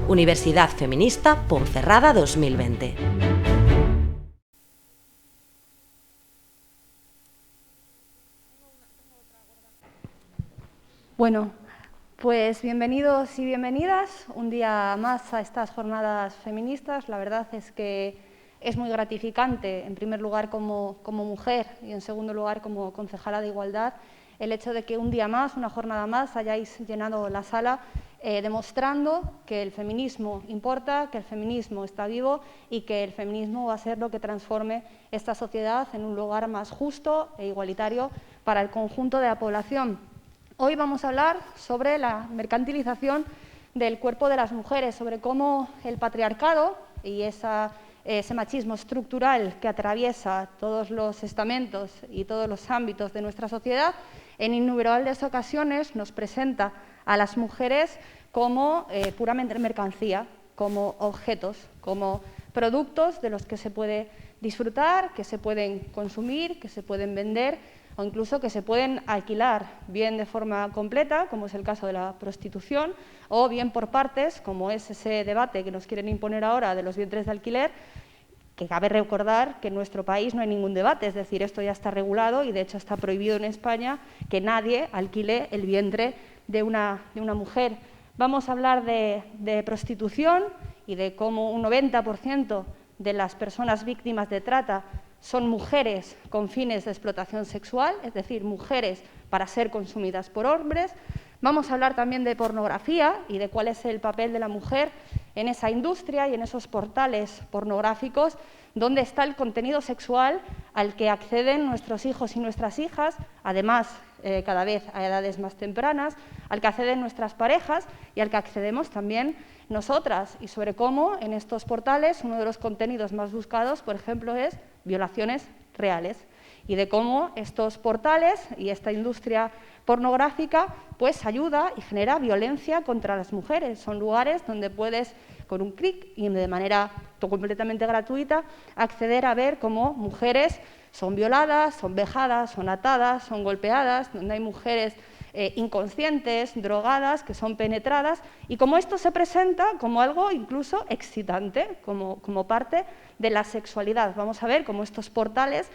Universidad Feminista Ponferrada 2020. Bueno, pues bienvenidos y bienvenidas un día más a estas jornadas feministas. La verdad es que es muy gratificante, en primer lugar como mujer y en segundo lugar como concejala de Igualdad, el hecho de que un día más, una jornada más, hayáis llenado la sala demostrando que el feminismo importa, que el feminismo está vivo y que el feminismo va a ser lo que transforme esta sociedad en un lugar más justo e igualitario para el conjunto de la población. Hoy vamos a hablar sobre la mercantilización del cuerpo de las mujeres, sobre cómo el patriarcado y ese machismo estructural que atraviesa todos los estamentos y todos los ámbitos de nuestra sociedad, en innumerables ocasiones nos presenta a las mujeres como puramente mercancía, como objetos, como productos de los que se puede disfrutar, que se pueden consumir, que se pueden vender o incluso que se pueden alquilar, bien de forma completa, como es el caso de la prostitución, o bien por partes, como es ese debate que nos quieren imponer ahora de los vientres de alquiler, que cabe recordar que en nuestro país no hay ningún debate, es decir, esto ya está regulado y de hecho está prohibido en España que nadie alquile el vientre de una mujer. Vamos a hablar de prostitución y de cómo un 90% de las personas víctimas de trata son mujeres con fines de explotación sexual, es decir, mujeres para ser consumidas por hombres. Vamos a hablar también de pornografía y de cuál es el papel de la mujer en esa industria y en esos portales pornográficos donde está el contenido sexual al que acceden nuestros hijos y nuestras hijas, además cada vez a edades más tempranas, al que acceden nuestras parejas y al que accedemos también nosotras, y sobre cómo en estos portales uno de los contenidos más buscados, por ejemplo, es violaciones reales, y de cómo estos portales y esta industria pornográfica pues ayuda y genera violencia contra las mujeres. Son lugares donde puedes, con un clic y de manera completamente gratuita, acceder a ver cómo mujeres son violadas, son vejadas, son atadas, son golpeadas, donde hay mujeres inconscientes, drogadas, que son penetradas, y como esto se presenta como algo incluso excitante, como parte de la sexualidad. Vamos a ver cómo estos portales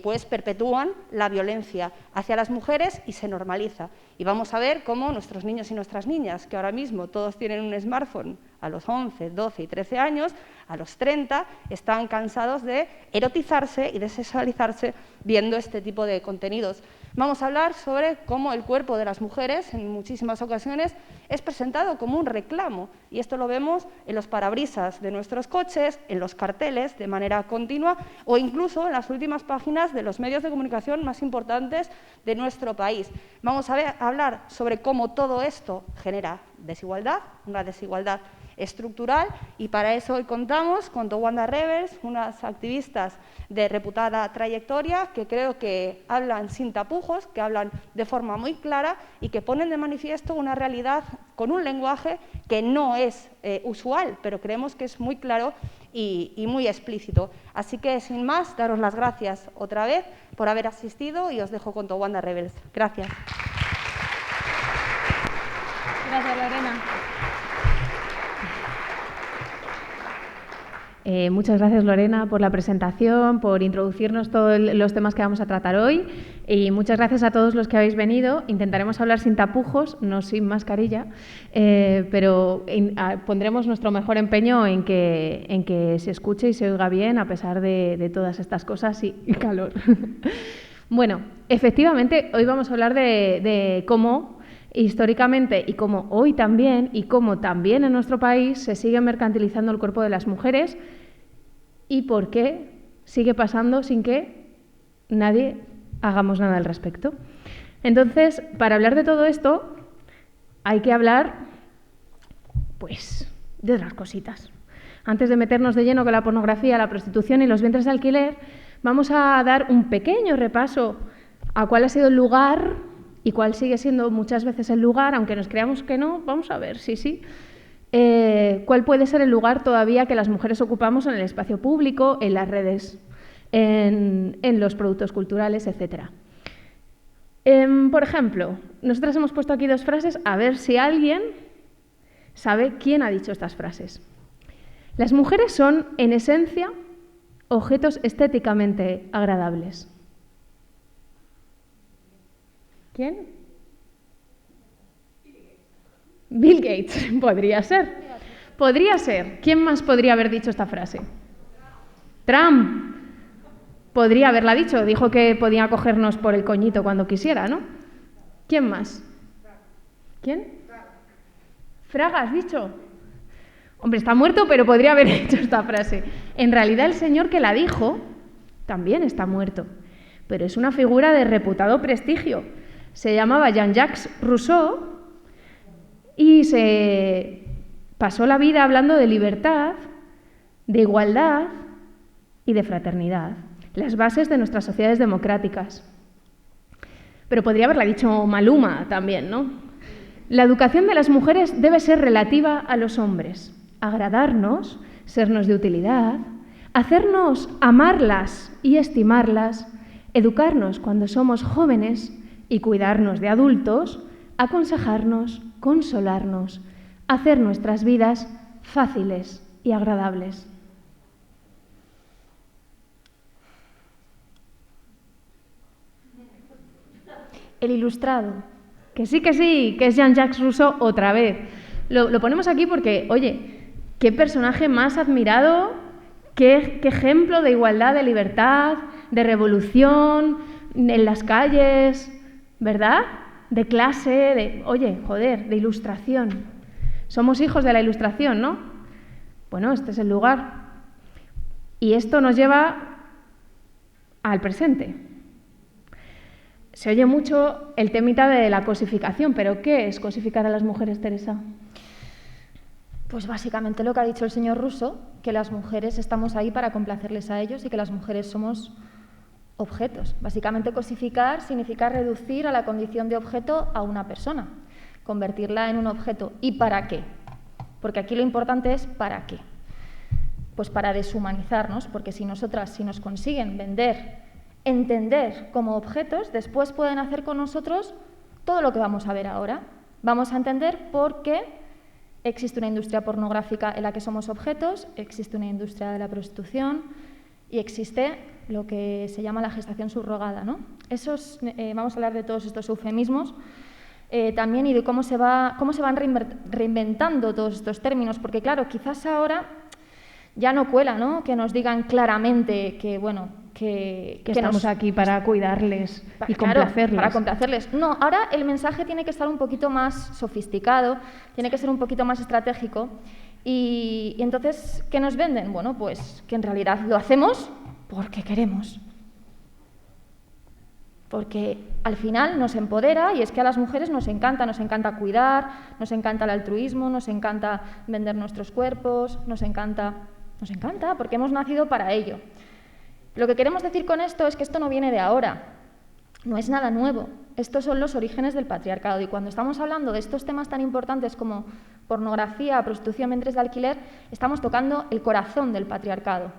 pues perpetúan la violencia hacia las mujeres y se normaliza. Y vamos a ver cómo nuestros niños y nuestras niñas, que ahora mismo todos tienen un smartphone a los 11, 12 y 13 años, a los 30, están cansados de erotizarse y de sexualizarse viendo este tipo de contenidos. Vamos a hablar sobre cómo el cuerpo de las mujeres, en muchísimas ocasiones, es presentado como un reclamo. Y esto lo vemos en los parabrisas de nuestros coches, en los carteles de manera continua o incluso en las últimas páginas de los medios de comunicación más importantes de nuestro país. Vamos a hablar sobre cómo todo esto genera desigualdad, una desigualdad estructural, y para eso hoy contamos con Towanda Rebels, unas activistas de reputada trayectoria que creo que hablan sin tapujos, que hablan de forma muy clara y que ponen de manifiesto una realidad con un lenguaje que no es usual, pero creemos que es muy claro y muy explícito. Así que, sin más, daros las gracias otra vez por haber asistido y os dejo con Towanda Rebels. Gracias. Gracias, Lorena. Muchas gracias, Lorena, por la presentación, por introducirnos todos los temas que vamos a tratar hoy, y muchas gracias a todos los que habéis venido. Intentaremos hablar sin tapujos, no sin mascarilla, pero pondremos nuestro mejor empeño en que se escuche y se oiga bien a pesar de todas estas cosas y calor. Bueno, efectivamente, hoy vamos a hablar de cómo históricamente y como hoy también, y como también en nuestro país se sigue mercantilizando el cuerpo de las mujeres y por qué sigue pasando sin que nadie hagamos nada al respecto. Entonces, para hablar de todo esto hay que hablar pues de otras cositas. Antes de meternos de lleno con la pornografía, la prostitución y los vientres de alquiler, vamos a dar un pequeño repaso a cuál ha sido el lugar y cuál sigue siendo muchas veces el lugar, aunque nos creamos que no. Vamos a ver, sí. ¿Cuál puede ser el lugar todavía que las mujeres ocupamos en el espacio público, en las redes, en los productos culturales, etcétera? Por ejemplo, nosotras hemos puesto aquí dos frases, a ver si alguien sabe quién ha dicho estas frases. Las mujeres son, en esencia, objetos estéticamente agradables. ¿Quién? Bill Gates, podría ser. Podría ser. ¿Quién más podría haber dicho esta frase? Trump. Podría haberla dicho. Dijo que podía cogernos por el coñito cuando quisiera, ¿no? ¿Quién más? ¿Quién? Fraga, ¿has dicho? Hombre, está muerto, pero podría haber dicho esta frase. En realidad, el señor que la dijo también está muerto, pero es una figura de reputado prestigio. Se llamaba Jean-Jacques Rousseau y se pasó la vida hablando de libertad, de igualdad y de fraternidad, las bases de nuestras sociedades democráticas. Pero podría haberla dicho Maluma también, ¿no? La educación de las mujeres debe ser relativa a los hombres, agradarnos, sernos de utilidad, hacernos amarlas y estimarlas, educarnos cuando somos jóvenes y cuidarnos de adultos, aconsejarnos, consolarnos, hacer nuestras vidas fáciles y agradables. El Ilustrado, que sí, que es Jean-Jacques Rousseau otra vez. Lo ponemos aquí porque, oye, qué personaje más admirado, qué ejemplo de igualdad, de libertad, de revolución en las calles, ¿verdad? De clase, de ilustración. Somos hijos de la ilustración, ¿no? Bueno, este es el lugar. Y esto nos lleva al presente. Se oye mucho el temita de la cosificación, pero ¿qué es cosificar a las mujeres, Teresa? Pues básicamente lo que ha dicho el señor Rousseau, que las mujeres estamos ahí para complacerles a ellos y que las mujeres somos objetos. Básicamente cosificar significa reducir a la condición de objeto a una persona, convertirla en un objeto. ¿Y para qué? Porque aquí lo importante es ¿para qué? Pues para deshumanizarnos, porque si nos consiguen vender, entender como objetos, después pueden hacer con nosotros todo lo que vamos a ver ahora. Vamos a entender por qué existe una industria pornográfica en la que somos objetos, existe una industria de la prostitución y existe lo que se llama la gestación subrogada, ¿no? Vamos a hablar de todos estos eufemismos también y de cómo se van reinventando todos estos términos, porque claro, quizás ahora ya no cuela, ¿no? Que nos digan claramente que, bueno, que estamos aquí para cuidarles y complacerles. Para complacerles. No, ahora el mensaje tiene que estar un poquito más sofisticado, tiene que ser un poquito más estratégico. Y entonces, ¿qué nos venden? Bueno, pues que en realidad lo hacemos porque queremos. Porque al final nos empodera y es que a las mujeres nos encanta cuidar, nos encanta el altruismo, nos encanta vender nuestros cuerpos, nos encanta porque hemos nacido para ello. Lo que queremos decir con esto es que esto no viene de ahora, no es nada nuevo. Estos son los orígenes del patriarcado y cuando estamos hablando de estos temas tan importantes como pornografía, prostitución, vientres de alquiler, estamos tocando el corazón del patriarcado,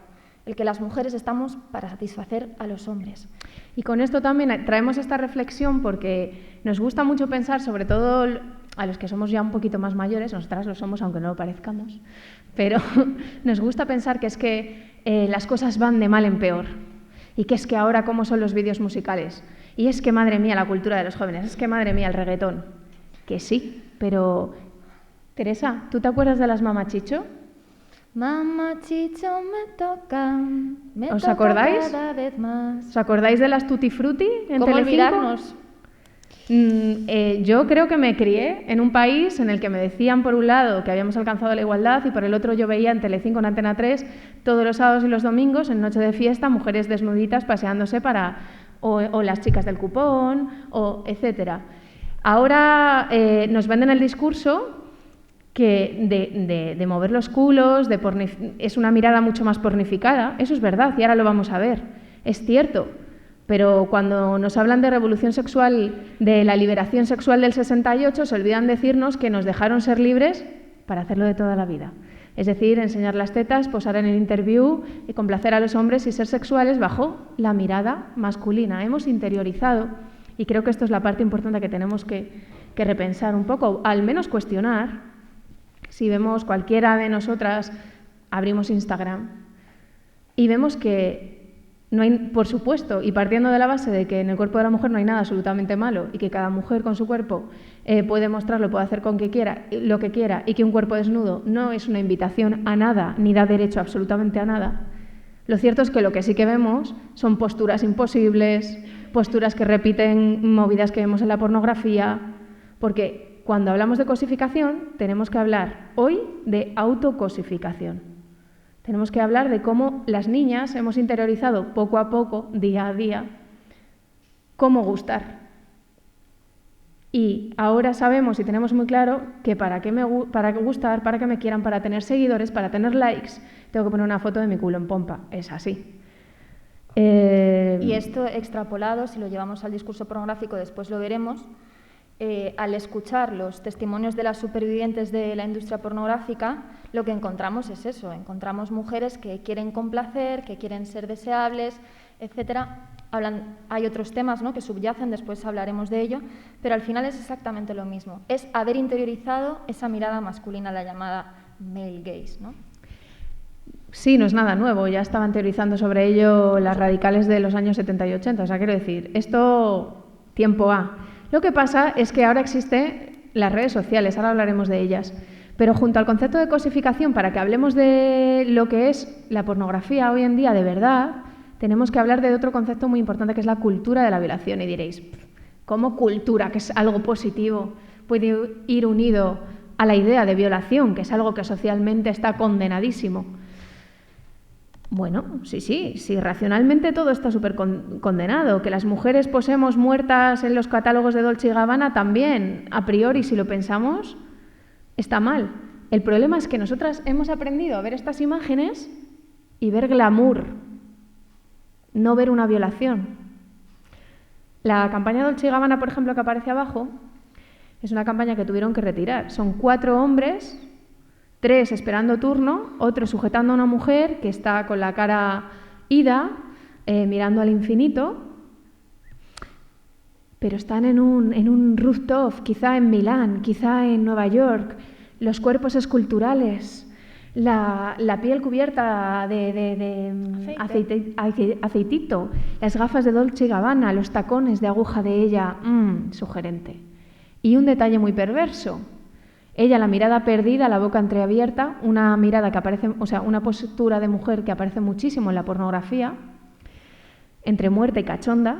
el que las mujeres estamos para satisfacer a los hombres. Y con esto también traemos esta reflexión porque nos gusta mucho pensar, sobre todo a los que somos ya un poquito más mayores, nosotras lo somos aunque no lo parezcamos, pero nos gusta pensar que es que las cosas van de mal en peor y que es que ahora cómo son los vídeos musicales y es que madre mía la cultura de los jóvenes, es que madre mía el reggaetón, que sí, pero Teresa, ¿tú te acuerdas de las Mamachicho? Mamachicho me toca ¿Os acordáis? cada vez más. ¿Os acordáis de las Tutti Frutti en ¿Cómo Telecinco? olvidarnos? Yo creo que me crié en un país en el que me decían por un lado que habíamos alcanzado la igualdad y por el otro yo veía en Telecinco, en Antena 3, todos los sábados y los domingos, en noche de fiesta, mujeres desnuditas paseándose o las chicas del cupón, etcétera. Ahora nos venden el discurso que de mover los culos, es una mirada mucho más pornificada. Eso es verdad y ahora lo vamos a ver, es cierto. Pero cuando nos hablan de revolución sexual, de la liberación sexual del 68, se olvidan decirnos que nos dejaron ser libres para hacerlo de toda la vida. Es decir, enseñar las tetas, posar en el interview y complacer a los hombres y ser sexuales bajo la mirada masculina. Hemos interiorizado, y creo que esto es la parte importante que tenemos que repensar un poco, al menos cuestionar Si vemos cualquiera de nosotras, abrimos Instagram y vemos que no hay, por supuesto, y partiendo de la base de que en el cuerpo de la mujer no hay nada absolutamente malo y que cada mujer con su cuerpo puede mostrarlo, puede hacer con que quiera, lo que quiera, y que un cuerpo desnudo no es una invitación a nada ni da derecho absolutamente a nada, lo cierto es que lo que sí que vemos son posturas imposibles, posturas que repiten movidas que vemos en la pornografía, porque cuando hablamos de cosificación tenemos que hablar hoy de autocosificación. Tenemos que hablar de cómo las niñas hemos interiorizado poco a poco, día a día, cómo gustar. Y ahora sabemos y tenemos muy claro que para gustar, para que me quieran, para tener seguidores, para tener likes, tengo que poner una foto de mi culo en pompa. Es así. Y esto extrapolado, si lo llevamos al discurso pornográfico, después lo veremos, al escuchar los testimonios de las supervivientes de la industria pornográfica, lo que encontramos es eso, encontramos mujeres que quieren complacer, que quieren ser deseables, etcétera. Hay otros temas, ¿no?, que subyacen, después hablaremos de ello, pero al final es exactamente lo mismo, es haber interiorizado esa mirada masculina, la llamada male gaze, ¿no? Sí, no es nada nuevo, ya estaban teorizando sobre ello las radicales de los años 70 y 80, o sea, quiero decir, esto tiempo ha. Lo que pasa es que ahora existen las redes sociales, ahora hablaremos de ellas, pero junto al concepto de cosificación, para que hablemos de lo que es la pornografía hoy en día de verdad, tenemos que hablar de otro concepto muy importante que es la cultura de la violación. Y diréis, ¿cómo cultura, que es algo positivo, puede ir unido a la idea de violación, que es algo que socialmente está condenadísimo? Bueno, sí, racionalmente todo está súper condenado. Que las mujeres posemos muertas en los catálogos de Dolce & Gabbana también, a priori, si lo pensamos, está mal. El problema es que nosotras hemos aprendido a ver estas imágenes y ver glamour, no ver una violación. La campaña Dolce & Gabbana, por ejemplo, que aparece abajo, es una campaña que tuvieron que retirar. Son 4 hombres, 3 esperando turno, otro sujetando a una mujer que está con la cara ida, mirando al infinito, pero están en un rooftop, quizá en Milán, quizá en Nueva York, los cuerpos esculturales, la piel cubierta de aceitito, las gafas de Dolce & Gabbana, los tacones de aguja de ella, sugerente. Y un detalle muy perverso. Ella, la mirada perdida, la boca entreabierta, una mirada que aparece, o sea, una postura de mujer que aparece muchísimo en la pornografía, entre muerta y cachonda,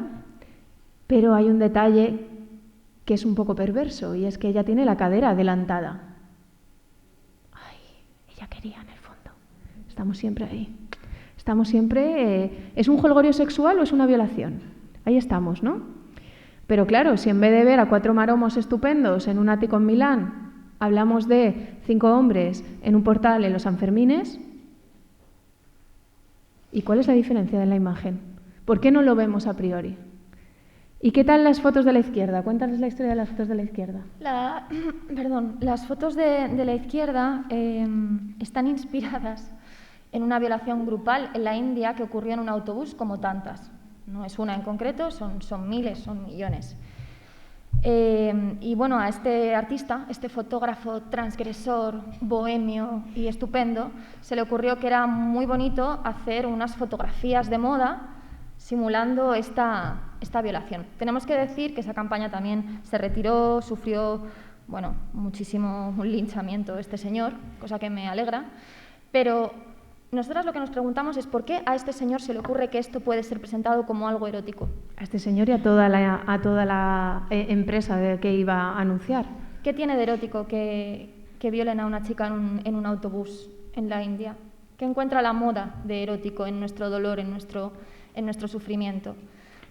pero hay un detalle que es un poco perverso y es que ella tiene la cadera adelantada. Ay, ella quería en el fondo. Estamos siempre ahí. Estamos siempre... ¿Es un jolgorio sexual o es una violación? Ahí estamos, ¿no? Pero claro, si en vez de ver a 4 maromos estupendos en un ático en Milán, hablamos de 5 hombres en un portal en los Sanfermines, ¿y cuál es la diferencia de la imagen? ¿Por qué no lo vemos a priori? ¿Y qué tal las fotos de la izquierda? Cuéntales la historia de las fotos de la izquierda. Las fotos de la izquierda están inspiradas en una violación grupal en la India que ocurrió en un autobús como tantas. No es una en concreto, son miles, son millones. Y bueno, a este artista, este fotógrafo transgresor, bohemio y estupendo, se le ocurrió que era muy bonito hacer unas fotografías de moda simulando esta violación. Tenemos que decir que esa campaña también se retiró, sufrió muchísimo linchamiento este señor, cosa que me alegra, pero nosotras lo que nos preguntamos es por qué a este señor se le ocurre que esto puede ser presentado como algo erótico. A este señor y a toda la empresa que iba a anunciar. ¿Qué tiene de erótico que violen a una chica en un autobús en la India? ¿Qué encuentra la moda de erótico en nuestro dolor, en nuestro sufrimiento?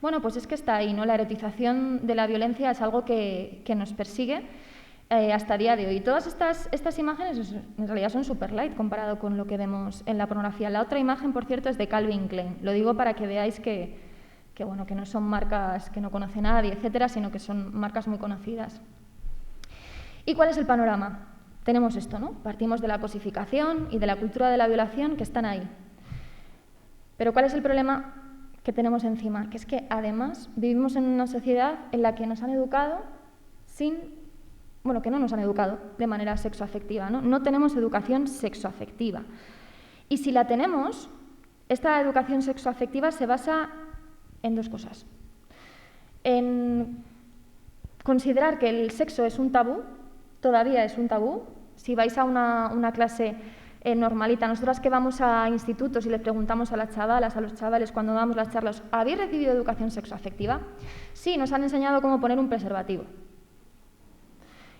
Bueno, pues es que está ahí, ¿no? La erotización de la violencia es algo que nos persigue hasta el día de hoy. Todas estas imágenes en realidad son super light comparado con lo que vemos en la pornografía. La otra imagen, por cierto, es de Calvin Klein. Lo digo para que veáis que no son marcas que no conoce nadie, etcétera, sino que son marcas muy conocidas. ¿Y cuál es el panorama? Tenemos esto, ¿no? Partimos de la cosificación y de la cultura de la violación que están ahí. Pero ¿cuál es el problema que tenemos encima? Que es que además vivimos en una sociedad en la que nos han educado sin bueno, que no nos han educado de manera sexoafectiva, ¿no? No tenemos educación sexoafectiva. Y si la tenemos, esta educación sexoafectiva se basa en dos cosas. En considerar que el sexo es un tabú, todavía es un tabú. Si vais a una clase normalita, nosotras que vamos a institutos y le preguntamos a las chavalas, a los chavales cuando damos las charlas, ¿habéis recibido educación sexoafectiva? Sí, nos han enseñado cómo poner un preservativo.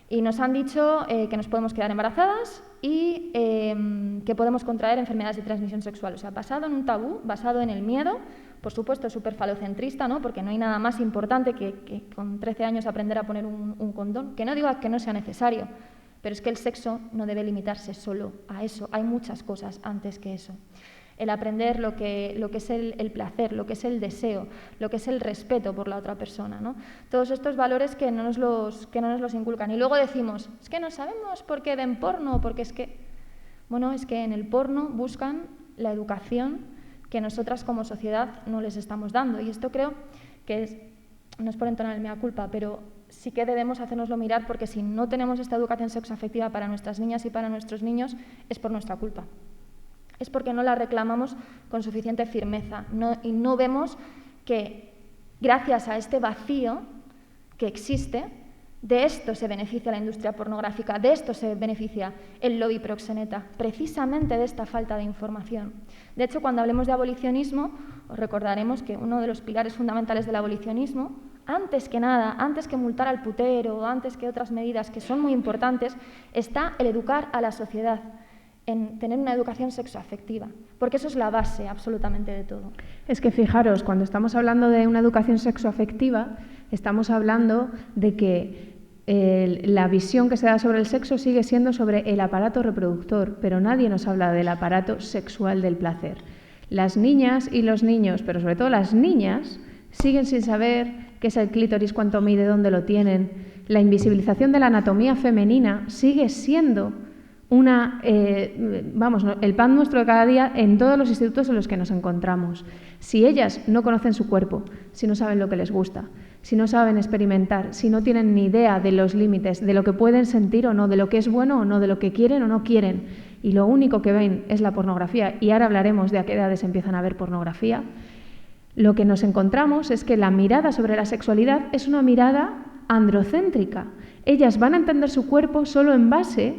Y nos han dicho que nos podemos quedar embarazadas y que podemos contraer enfermedades de transmisión sexual. O sea, basado en un tabú, basado en el miedo, por supuesto súper falocentrista, ¿no? Porque no hay nada más importante que con 13 años aprender a poner un condón. Que no digo que no sea necesario, pero es que el sexo no debe limitarse solo a eso. Hay muchas cosas antes que eso. El aprender lo que es el placer, lo que es el deseo, lo que es el respeto por la otra persona, ¿no? Todos estos valores que no nos los inculcan. Y luego decimos, es que no sabemos por qué ven porno, porque es que... Bueno, es que en el porno buscan la educación que nosotras como sociedad no les estamos dando. Y esto creo que no es por entonar el mea culpa, pero sí que debemos hacérnoslo mirar, porque si no tenemos esta educación sexoafectiva para nuestras niñas y para nuestros niños, es por nuestra culpa. Es porque no la reclamamos con suficiente firmeza y no vemos que gracias a este vacío que existe, de esto se beneficia la industria pornográfica, de esto se beneficia el lobby proxeneta, precisamente de esta falta de información. De hecho, cuando hablemos de abolicionismo, os recordaremos que uno de los pilares fundamentales del abolicionismo, antes que nada, antes que multar al putero, antes que otras medidas que son muy importantes, está el educar a la sociedad, en tener una educación sexoafectiva, porque eso es la base absolutamente de todo. Es que fijaros, cuando estamos hablando de una educación sexoafectiva, estamos hablando de que la visión que se da sobre el sexo sigue siendo sobre el aparato reproductor, pero nadie nos habla del aparato sexual del placer. Las niñas y los niños, pero sobre todo las niñas, siguen sin saber qué es el clítoris, cuánto mide, dónde lo tienen. La invisibilización de la anatomía femenina sigue siendo el pan nuestro de cada día en todos los institutos en los que nos encontramos. Si ellas no conocen su cuerpo, si no saben lo que les gusta, si no saben experimentar, si no tienen ni idea de los límites, de lo que pueden sentir o no, de lo que es bueno o no, de lo que quieren o no quieren, y lo único que ven es la pornografía, y ahora hablaremos de a qué edades empiezan a ver pornografía, lo que nos encontramos es que la mirada sobre la sexualidad es una mirada androcéntrica. Ellas van a entender su cuerpo solo en base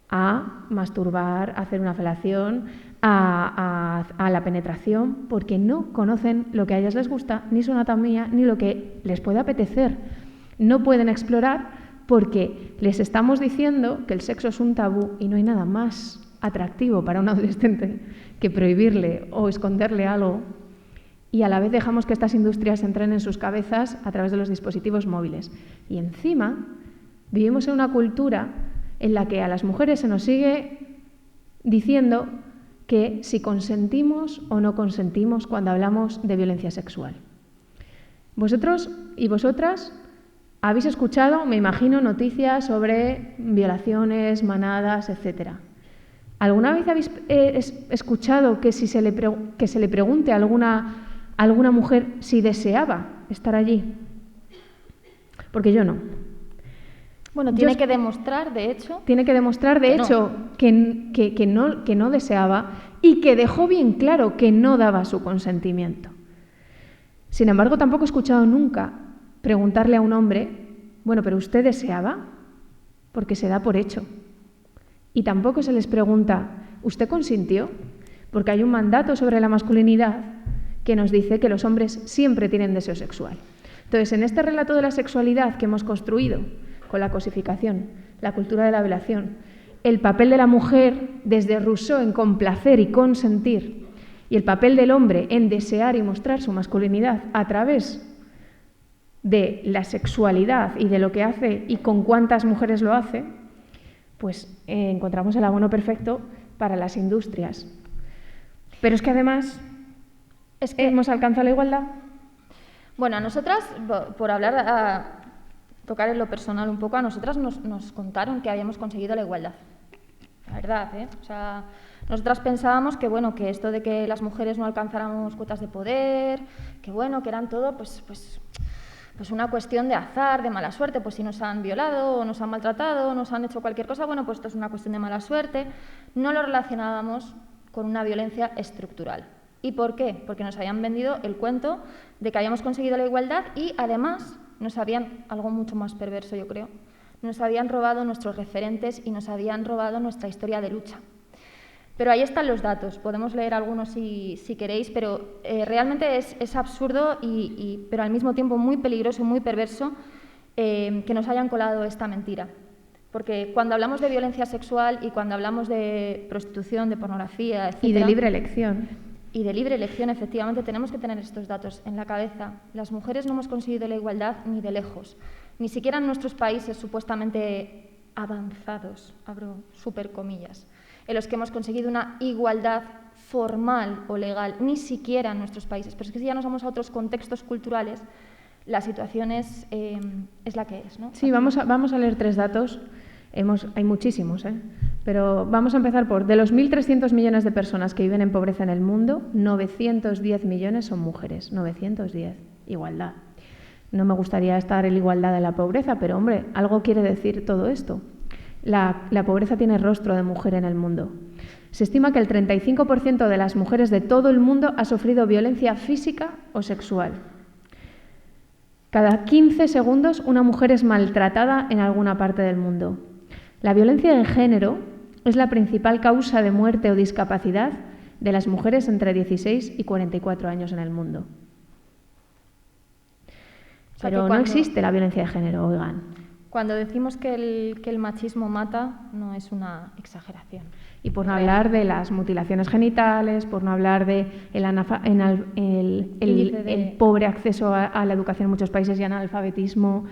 a masturbar, a hacer una felación, a la penetración, porque no conocen lo que a ellas les gusta, ni su anatomía, ni lo que les puede apetecer. No pueden explorar porque les estamos diciendo que el sexo es un tabú y no hay nada más atractivo para un adolescente que prohibirle o esconderle algo, y a la vez dejamos que estas industrias entren en sus cabezas a través de los dispositivos móviles. Y encima vivimos en una cultura en la que a las mujeres se nos sigue diciendo que si consentimos o no consentimos cuando hablamos de violencia sexual. Vosotros y vosotras habéis escuchado, me imagino, noticias sobre violaciones, manadas, etc. ¿Alguna vez habéis escuchado que se le pregunte a alguna mujer si deseaba estar allí? Porque yo no. Bueno, tiene que demostrar, de hecho... Tiene que demostrar, de hecho, que no deseaba y que dejó bien claro que no daba su consentimiento. Sin embargo, tampoco he escuchado nunca preguntarle a un hombre, bueno, ¿pero usted deseaba? Porque se da por hecho. Y tampoco se les pregunta, ¿usted consintió? Porque hay un mandato sobre la masculinidad que nos dice que los hombres siempre tienen deseo sexual. Entonces, en este relato de la sexualidad que hemos construido, con la cosificación, la cultura de la violación, el papel de la mujer desde Rousseau en complacer y consentir, y el papel del hombre en desear y mostrar su masculinidad a través de la sexualidad y de lo que hace y con cuántas mujeres lo hace, pues encontramos el abono perfecto para las industrias. Pero es que además hemos alcanzado la igualdad. Bueno, a nosotras, por hablar... tocar en lo personal un poco, a nosotras nos contaron que habíamos conseguido la igualdad. La verdad, ¿eh? O sea, nosotras pensábamos que, bueno, que esto de que las mujeres no alcanzáramos cuotas de poder, que bueno, que eran todo, pues pues una cuestión de azar, de mala suerte, pues si nos han violado o nos han maltratado o nos han hecho cualquier cosa, bueno, pues esto es una cuestión de mala suerte. No lo relacionábamos con una violencia estructural. ¿Y por qué? Porque nos habían vendido el cuento de que habíamos conseguido la igualdad y además nos habían, algo mucho más perverso yo creo, nos habían robado nuestros referentes y nos habían robado nuestra historia de lucha. Pero ahí están los datos, podemos leer algunos si queréis, pero realmente es absurdo, pero al mismo tiempo muy peligroso, muy perverso, que nos hayan colado esta mentira. Porque cuando hablamos de violencia sexual y cuando hablamos de prostitución, de pornografía, etc. Y de libre elección. Y de libre elección, efectivamente, tenemos que tener estos datos en la cabeza. Las mujeres no hemos conseguido la igualdad ni de lejos, ni siquiera en nuestros países supuestamente avanzados, abro súper comillas, en los que hemos conseguido una igualdad formal o legal, ni siquiera en nuestros países. Pero es que si ya nos vamos a otros contextos culturales, la situación es la que es, ¿no? Sí, vamos a leer 3 datos. Hay muchísimos, pero vamos a empezar por, de los 1.300 millones de personas que viven en pobreza en el mundo, 910 millones son mujeres. 910. Igualdad. No me gustaría estar en igualdad de la pobreza, pero, hombre, algo quiere decir todo esto. La pobreza tiene rostro de mujer en el mundo. Se estima que el 35% de las mujeres de todo el mundo ha sufrido violencia física o sexual. Cada 15 segundos una mujer es maltratada en alguna parte del mundo. La violencia de género es la principal causa de muerte o discapacidad de las mujeres entre 16 y 44 años en el mundo. Pero no existe la violencia de género, oigan. Cuando decimos que el machismo mata, no es una exageración. Y por no hablar de las mutilaciones genitales, por no hablar de el pobre acceso a la educación en muchos países y analfabetismo,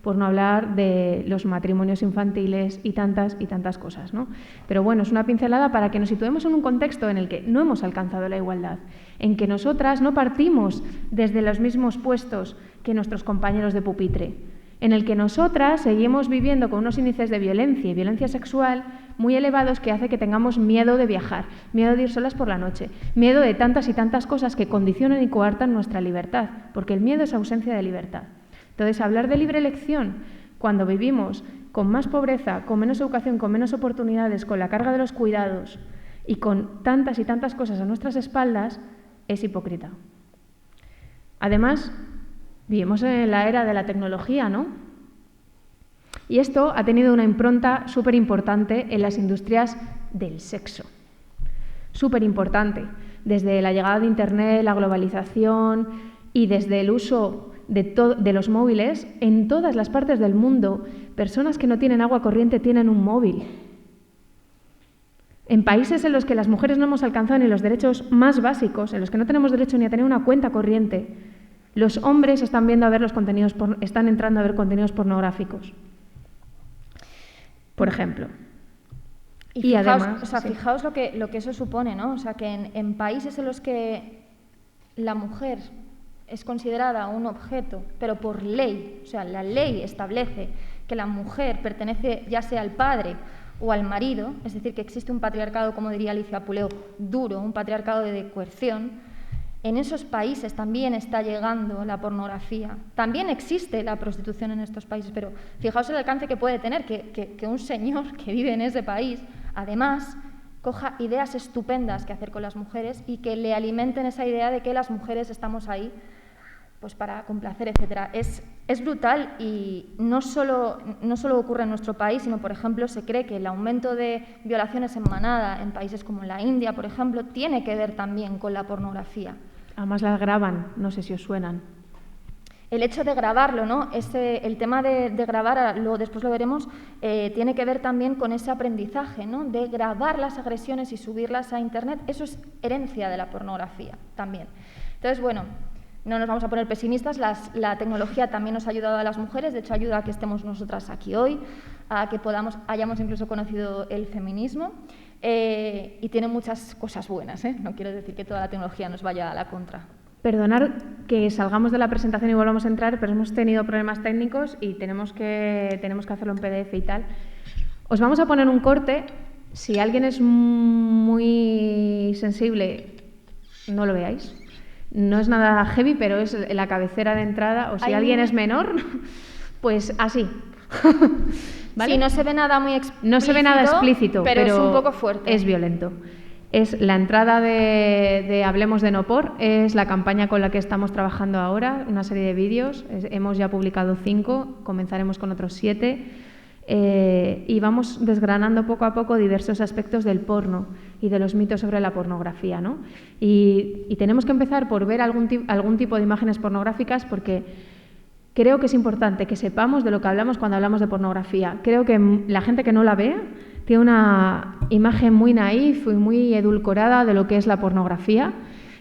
por no hablar de los matrimonios infantiles y tantas cosas, ¿no? Pero bueno, es una pincelada para que nos situemos en un contexto en el que no hemos alcanzado la igualdad, en que nosotras no partimos desde los mismos puestos que nuestros compañeros de pupitre, en el que nosotras seguimos viviendo con unos índices de violencia y violencia sexual muy elevados que hace que tengamos miedo de viajar, miedo de ir solas por la noche, miedo de tantas y tantas cosas que condicionan y coartan nuestra libertad, porque el miedo es ausencia de libertad. Entonces, hablar de libre elección cuando vivimos con más pobreza, con menos educación, con menos oportunidades, con la carga de los cuidados y con tantas y tantas cosas a nuestras espaldas, es hipócrita. Además, vivimos en la era de la tecnología, ¿no? Y esto ha tenido una impronta súper importante en las industrias del sexo. Súper importante. Desde la llegada de Internet, la globalización y desde el uso de los móviles, en todas las partes del mundo, personas que no tienen agua corriente tienen un móvil. En países en los que las mujeres no hemos alcanzado ni los derechos más básicos, en los que no tenemos derecho ni a tener una cuenta corriente, los hombres están entrando a ver contenidos pornográficos, por ejemplo. Y fijaos, además, fijaos lo que eso supone, ¿no? O sea, que en países en los que la mujer es considerada un objeto, pero por ley, o sea, la ley establece que la mujer pertenece ya sea al padre o al marido, es decir, que existe un patriarcado, como diría Alicia Puleo, duro, un patriarcado de coerción. En esos países también está llegando la pornografía, también existe la prostitución en estos países, pero fijaos el alcance que puede tener que un señor que vive en ese país, además, coja ideas estupendas que hacer con las mujeres y que le alimenten esa idea de que las mujeres estamos ahí pues para complacer, etcétera. Es brutal y no solo ocurre en nuestro país, sino, por ejemplo, se cree que el aumento de violaciones en manada en países como la India, por ejemplo, tiene que ver también con la pornografía. Además las graban, no sé si os suenan. El hecho de grabarlo, ¿no? El tema de grabar, después lo veremos, tiene que ver también con ese aprendizaje, ¿no? De grabar las agresiones y subirlas a Internet. Eso es herencia de la pornografía también. Entonces, bueno, no nos vamos a poner pesimistas, la tecnología también nos ha ayudado a las mujeres, de hecho ayuda a que estemos nosotras aquí hoy, a que hayamos incluso conocido el feminismo y tiene muchas cosas buenas, ¿eh? No quiero decir que toda la tecnología nos vaya a la contra. Perdonad que salgamos de la presentación y volvamos a entrar, pero hemos tenido problemas técnicos y tenemos que hacerlo en PDF y tal. Os vamos a poner un corte, si alguien es muy sensible, no lo veáis. No es nada heavy, pero es la cabecera de entrada, o si alguien es menor, pues así. ¿Vale? Sí, no se ve nada muy explícito. No se ve nada explícito, pero es un poco fuerte. Es violento. Es la entrada de Hablemos de No Por, es la campaña con la que estamos trabajando ahora, una serie de vídeos. Hemos ya publicado 5, comenzaremos con otros 7. Y vamos desgranando poco a poco diversos aspectos del porno y de los mitos sobre la pornografía, ¿no? Y tenemos que empezar por ver algún tipo de imágenes pornográficas, porque creo que es importante que sepamos de lo que hablamos cuando hablamos de pornografía. Creo que la gente que no la ve tiene una imagen muy naif y muy edulcorada de lo que es la pornografía.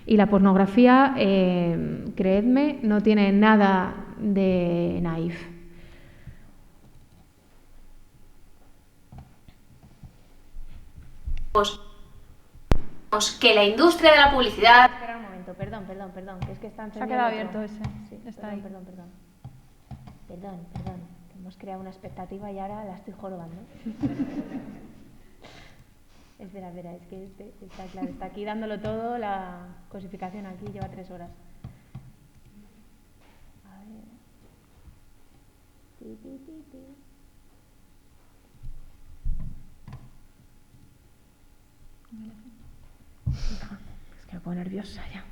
Y la pornografía, creedme, no tiene nada de naif. Que la industria de la publicidad... Espera un momento, perdón, que es que está Se ha quedado abierto ese. Sí, Está ahí. Perdón. Hemos creado una expectativa y ahora la estoy jorobando. Espera, es que está claro, está aquí dándolo todo, la cosificación aquí lleva 3 horas. A ver. Es que me pongo nerviosa ya.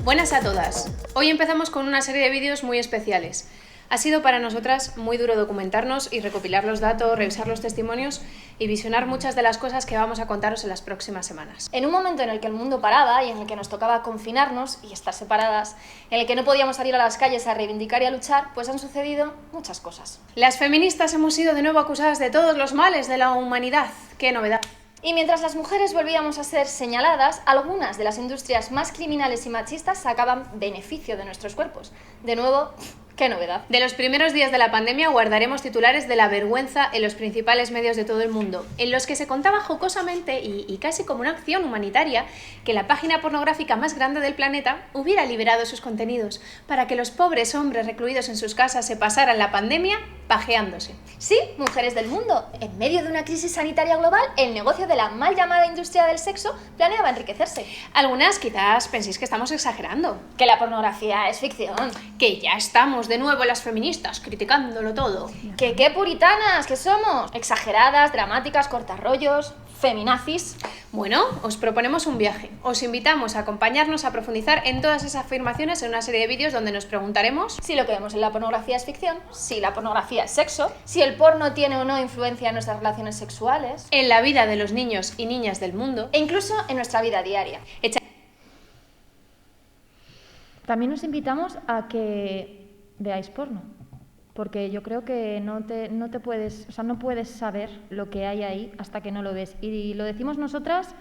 Buenas a todas. Hoy empezamos con una serie de vídeos muy especiales. Ha sido para nosotras muy duro documentarnos y recopilar los datos, revisar los testimonios y visionar muchas de las cosas que vamos a contaros en las próximas semanas. En un momento en el que el mundo paraba y en el que nos tocaba confinarnos y estar separadas, en el que no podíamos salir a las calles a reivindicar y a luchar, pues han sucedido muchas cosas. Las feministas hemos sido de nuevo acusadas de todos los males de la humanidad. ¡Qué novedad! Y mientras las mujeres volvíamos a ser señaladas, algunas de las industrias más criminales y machistas sacaban beneficio de nuestros cuerpos. De nuevo, ¡qué novedad! De los primeros días de la pandemia guardaremos titulares de la vergüenza en los principales medios de todo el mundo, en los que se contaba jocosamente y casi como una acción humanitaria que la página pornográfica más grande del planeta hubiera liberado sus contenidos para que los pobres hombres recluidos en sus casas se pasaran la pandemia pajeándose. Sí, mujeres del mundo, en medio de una crisis sanitaria global, el negocio de la mal llamada industria del sexo planeaba enriquecerse. Algunas quizás penséis que estamos exagerando, Que la pornografía es ficción. que ya estamos de nuevo las feministas criticándolo todo. Que qué puritanas que somos. Exageradas, dramáticas, cortarrollos, feminazis. Bueno, os proponemos un viaje. Os invitamos a acompañarnos a profundizar en todas esas afirmaciones en una serie de vídeos donde nos preguntaremos Si lo que vemos en la pornografía es ficción, si la pornografía es sexo, si el porno tiene o no influencia en nuestras relaciones sexuales en la vida de los niños y niñas del mundo. e incluso en nuestra vida diaria. También os invitamos a que veáis porno, porque yo creo que no puedes saber lo que hay ahí hasta que no lo ves. Y lo decimos nosotras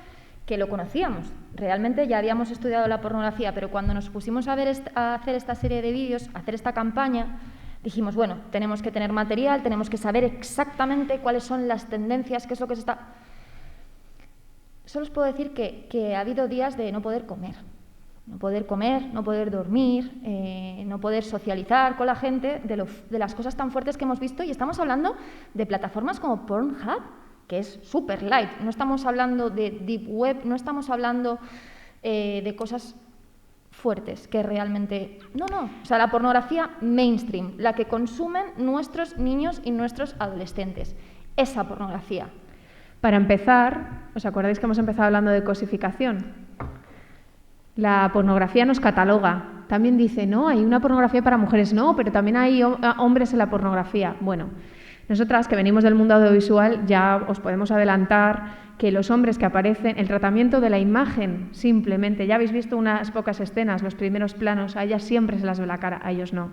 que lo conocíamos. Realmente ya habíamos estudiado la pornografía, pero cuando nos pusimos a hacer esta serie de vídeos, a hacer esta campaña, dijimos, bueno, tenemos que tener material, tenemos que saber exactamente cuáles son las tendencias, qué es lo que se está... Solo os puedo decir que ha habido días de no poder comer. No poder dormir, no poder socializar con la gente de las cosas tan fuertes que hemos visto. Y estamos hablando de plataformas como Pornhub, que es super light. No estamos hablando de deep web, no estamos hablando de cosas fuertes que realmente... No. O sea, la pornografía mainstream, la que consumen nuestros niños y nuestros adolescentes. Esa pornografía. Para empezar, ¿os acordáis que hemos empezado hablando de cosificación? La pornografía nos cataloga. También dice, no, hay una pornografía para mujeres, no, pero también hay hombres en la pornografía. Bueno, nosotras que venimos del mundo audiovisual ya os podemos adelantar que los hombres que aparecen, el tratamiento de la imagen simplemente, ya habéis visto unas pocas escenas, los primeros planos, a ellas siempre se las ve la cara, a ellos no.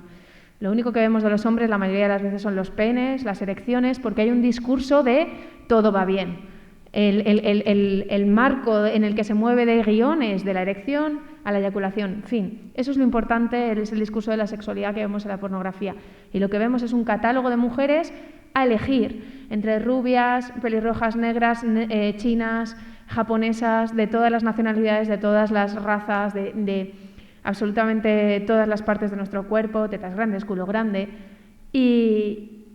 Lo único que vemos de los hombres la mayoría de las veces son los penes, las erecciones, porque hay un discurso de todo va bien. El marco en el que se mueve de guiones, de la erección a la eyaculación, en fin, eso es lo importante, es el discurso de la sexualidad que vemos en la pornografía. Y lo que vemos es un catálogo de mujeres a elegir entre rubias, pelirrojas, negras, chinas, japonesas, de todas las nacionalidades, de todas las razas, de absolutamente todas las partes de nuestro cuerpo, tetas grandes, culo grande. Y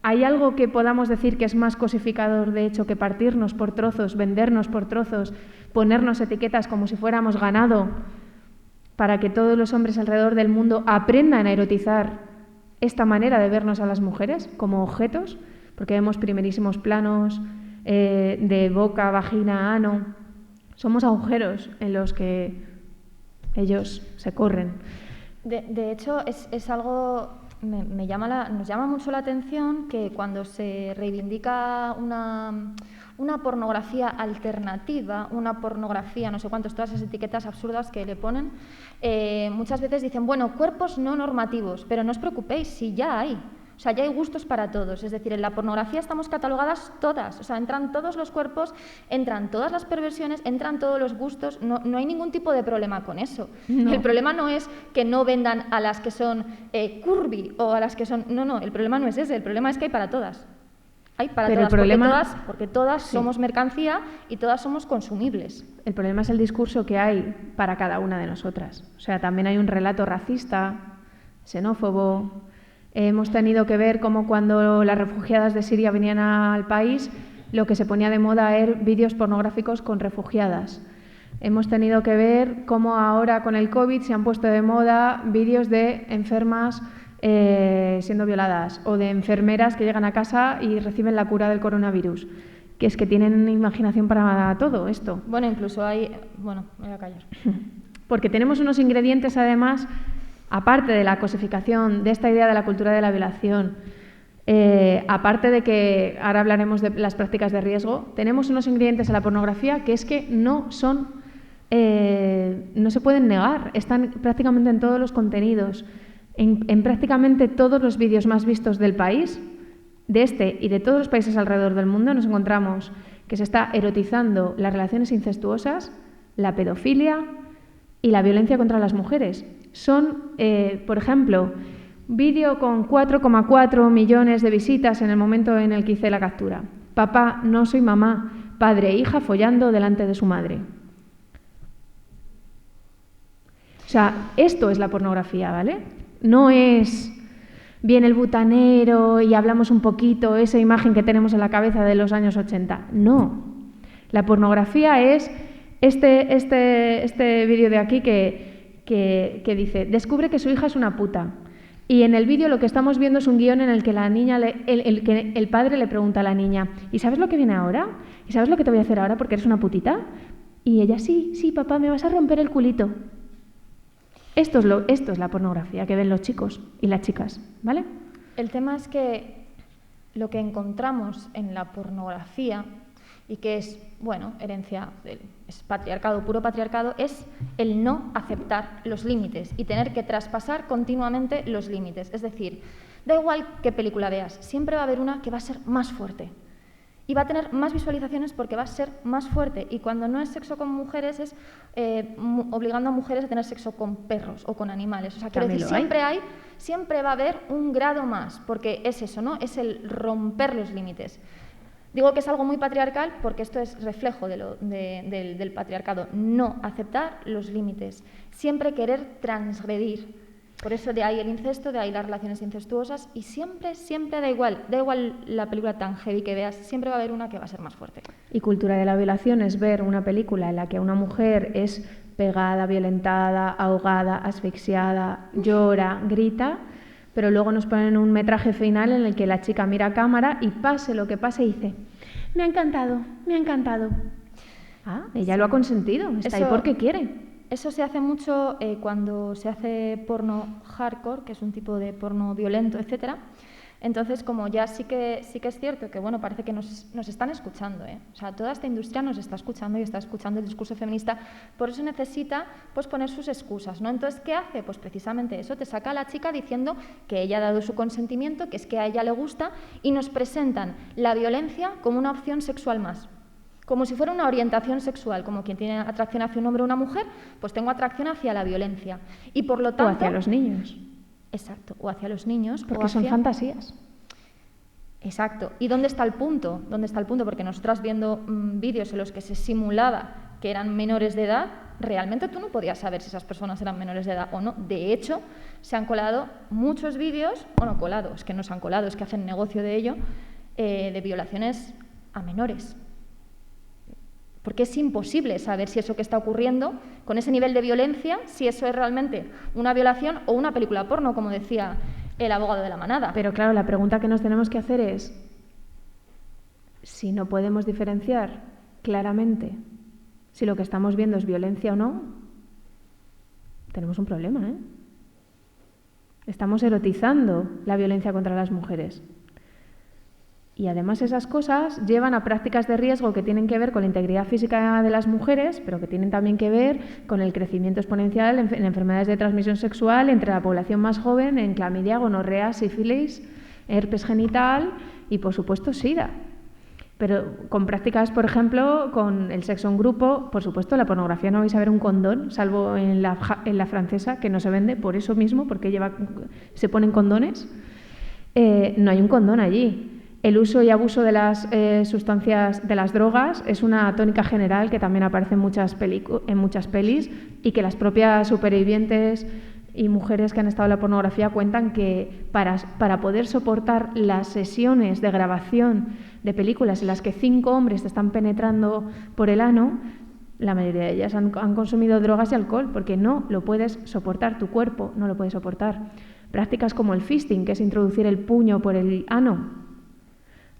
¿hay algo que podamos decir que es más cosificador, de hecho, que partirnos por trozos, vendernos por trozos, ponernos etiquetas como si fuéramos ganado para que todos los hombres alrededor del mundo aprendan a erotizar esta manera de vernos a las mujeres como objetos? Porque vemos primerísimos planos de boca, vagina, ano. Somos agujeros en los que ellos se corren. De hecho, es algo... nos llama mucho la atención que cuando se reivindica una pornografía alternativa, una pornografía, no sé cuántos, todas esas etiquetas absurdas que le ponen, muchas veces dicen, bueno, cuerpos no normativos, pero no os preocupéis, si ya hay. O sea, ya hay gustos para todos. Es decir, en la pornografía estamos catalogadas todas. O sea, entran todos los cuerpos, entran todas las perversiones, entran todos los gustos. No hay ningún tipo de problema con eso. No. El problema no es que no vendan a las que son curvy o a las que son... No, el problema no es ese. El problema es que hay para todas. Hay para Pero todas, porque todas sí. Somos mercancía y todas somos consumibles. El problema es el discurso que hay para cada una de nosotras. O sea, también hay un relato racista, xenófobo. Hemos tenido que ver cómo cuando las refugiadas de Siria venían al país, lo que se ponía de moda era vídeos pornográficos con refugiadas. Hemos tenido que ver cómo ahora con el COVID se han puesto de moda vídeos de enfermas siendo violadas o de enfermeras que llegan a casa y reciben la cura del coronavirus. Que es que tienen imaginación para todo esto. Bueno, incluso hay... Bueno, me voy a callar. Porque tenemos unos ingredientes, además, aparte de la cosificación, de esta idea de la cultura de la violación, aparte de que ahora hablaremos de las prácticas de riesgo, tenemos unos ingredientes en la pornografía que es que no se pueden negar, están prácticamente en todos los contenidos, en prácticamente todos los vídeos más vistos del país, de este y de todos los países alrededor del mundo, nos encontramos que se está erotizando las relaciones incestuosas, la pedofilia y la violencia contra las mujeres. Son, por ejemplo, vídeo con 4,4 millones de visitas en el momento en el que hice la captura. Papá, no soy mamá. Padre e hija follando delante de su madre. O sea, esto es la pornografía, ¿vale? No es bien el butanero y hablamos un poquito, esa imagen que tenemos en la cabeza de los años 80. No. La pornografía es este vídeo de aquí que dice, descubre que su hija es una puta. Y en el vídeo lo que estamos viendo es un guión en el que la niña el padre le pregunta a la niña, ¿y sabes lo que viene ahora? ¿Y sabes lo que te voy a hacer ahora porque eres una putita? Y ella, sí, papá, me vas a romper el culito. Esto es la pornografía que ven los chicos y las chicas, ¿vale? El tema es que lo que encontramos en la pornografía, y que es, bueno, herencia, es patriarcado, puro patriarcado, es el no aceptar los límites y tener que traspasar continuamente los límites. Es decir, da igual qué película veas, siempre va a haber una que va a ser más fuerte y va a tener más visualizaciones porque va a ser más fuerte. Y cuando no es sexo con mujeres es obligando a mujeres a tener sexo con perros o con animales. O sea, quiero decir, siempre va a haber un grado más, porque es eso, ¿no? Es el romper los límites. Digo que es algo muy patriarcal porque esto es reflejo del patriarcado. No aceptar los límites, siempre querer transgredir. Por eso de ahí el incesto, de ahí las relaciones incestuosas y siempre da igual la película tan heavy que veas, siempre va a haber una que va a ser más fuerte. Y cultura de la violación es ver una película en la que una mujer es pegada, violentada, ahogada, asfixiada, llora, grita, pero luego nos ponen un metraje final en el que la chica mira a cámara y pase lo que pase dice, me ha encantado. Ah, ella lo ha consentido, está ahí porque quiere. Eso se hace mucho cuando se hace porno hardcore, que es un tipo de porno violento, etcétera. Entonces, como ya sí que es cierto que, bueno, parece que nos están escuchando, ¿eh? O sea, toda esta industria nos está escuchando y está escuchando el discurso feminista, por eso necesita, pues, poner sus excusas, ¿no? Entonces, ¿qué hace? Pues precisamente eso, te saca a la chica diciendo que ella ha dado su consentimiento, que es que a ella le gusta, y nos presentan la violencia como una opción sexual más. Como si fuera una orientación sexual, como quien tiene atracción hacia un hombre o una mujer, pues tengo atracción hacia la violencia. Y por lo tanto... O hacia los niños. Exacto, o hacia los niños. Porque son fantasías. Exacto. ¿Y dónde está el punto? ¿Dónde está el punto? Porque nosotras viendo vídeos en los que se simulaba que eran menores de edad, realmente tú no podías saber si esas personas eran menores de edad o no. De hecho, se han colado muchos vídeos, bueno, colados, que no se han colado, es que hacen negocio de ello, de violaciones a menores. Porque es imposible saber si eso que está ocurriendo, con ese nivel de violencia, si eso es realmente una violación o una película porno, como decía el abogado de la manada. Pero claro, la pregunta que nos tenemos que hacer es, si no podemos diferenciar claramente si lo que estamos viendo es violencia o no, tenemos un problema, ¿eh? Estamos erotizando la violencia contra las mujeres. Y además esas cosas llevan a prácticas de riesgo que tienen que ver con la integridad física de las mujeres, pero que tienen también que ver con el crecimiento exponencial en enfermedades de transmisión sexual entre la población más joven, en clamidia, gonorrea, sífilis, herpes genital y, por supuesto, sida. Pero con prácticas, por ejemplo, con el sexo en grupo, por supuesto, la pornografía no vais a ver un condón, salvo en la francesa, que no se vende por eso mismo, porque se ponen condones. No hay un condón allí. El uso y abuso de las sustancias, de las drogas, es una tónica general que también aparece en muchas pelis y que las propias supervivientes y mujeres que han estado en la pornografía cuentan que para poder soportar las sesiones de grabación de películas en las que 5 hombres te están penetrando por el ano, la mayoría de ellas han consumido drogas y alcohol, porque no lo puedes soportar, tu cuerpo no lo puede soportar. Prácticas como el fisting, que es introducir el puño por el ano.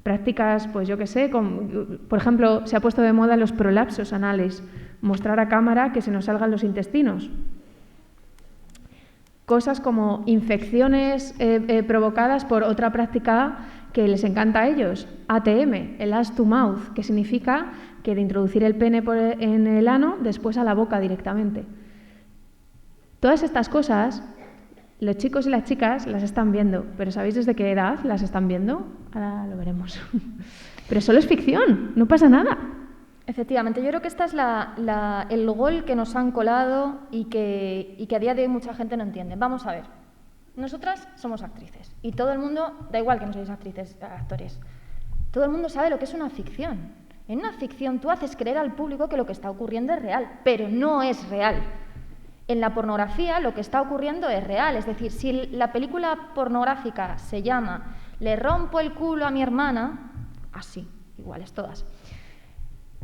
Prácticas, pues yo qué sé, por ejemplo, se ha puesto de moda los prolapsos anales, mostrar a cámara que se nos salgan los intestinos. Cosas como infecciones provocadas por otra práctica que les encanta a ellos, ATM, el ass to mouth, que significa que de introducir el pene en el ano, después a la boca directamente. Todas estas cosas, los chicos y las chicas las están viendo, pero ¿sabéis desde qué edad las están viendo? Ahora lo veremos. Pero solo es ficción, no pasa nada. Efectivamente, yo creo que esta es el gol que nos han colado y que a día de hoy mucha gente no entiende. Vamos a ver, nosotras somos actrices y todo el mundo, da igual que no seáis actores, todo el mundo sabe lo que es una ficción. En una ficción tú haces creer al público que lo que está ocurriendo es real, pero no es real. En la pornografía lo que está ocurriendo es real, es decir, si la película pornográfica se llama Le rompo el culo a mi hermana, así, iguales todas.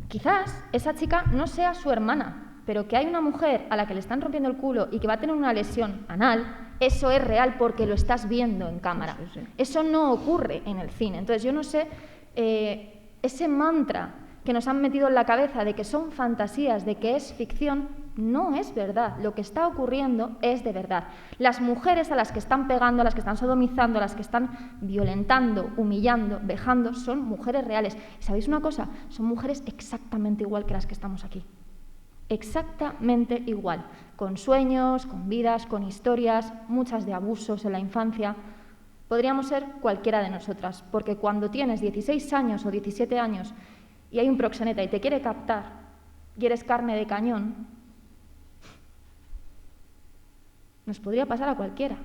Quizás esa chica no sea su hermana, pero que hay una mujer a la que le están rompiendo el culo y que va a tener una lesión anal, eso es real porque lo estás viendo en cámara. Sí. Eso no ocurre en el cine. Entonces yo no sé, ese mantra que nos han metido en la cabeza de que son fantasías, de que es ficción, no es verdad. Lo que está ocurriendo es de verdad. Las mujeres a las que están pegando, a las que están sodomizando, a las que están violentando, humillando, vejando, son mujeres reales. ¿Y sabéis una cosa? Son mujeres exactamente igual que las que estamos aquí. Exactamente igual. Con sueños, con vidas, con historias, muchas de abusos en la infancia. Podríamos ser cualquiera de nosotras, porque cuando tienes 16 años o 17 años y hay un proxeneta y te quiere captar y eres carne de cañón, nos podría pasar a cualquiera.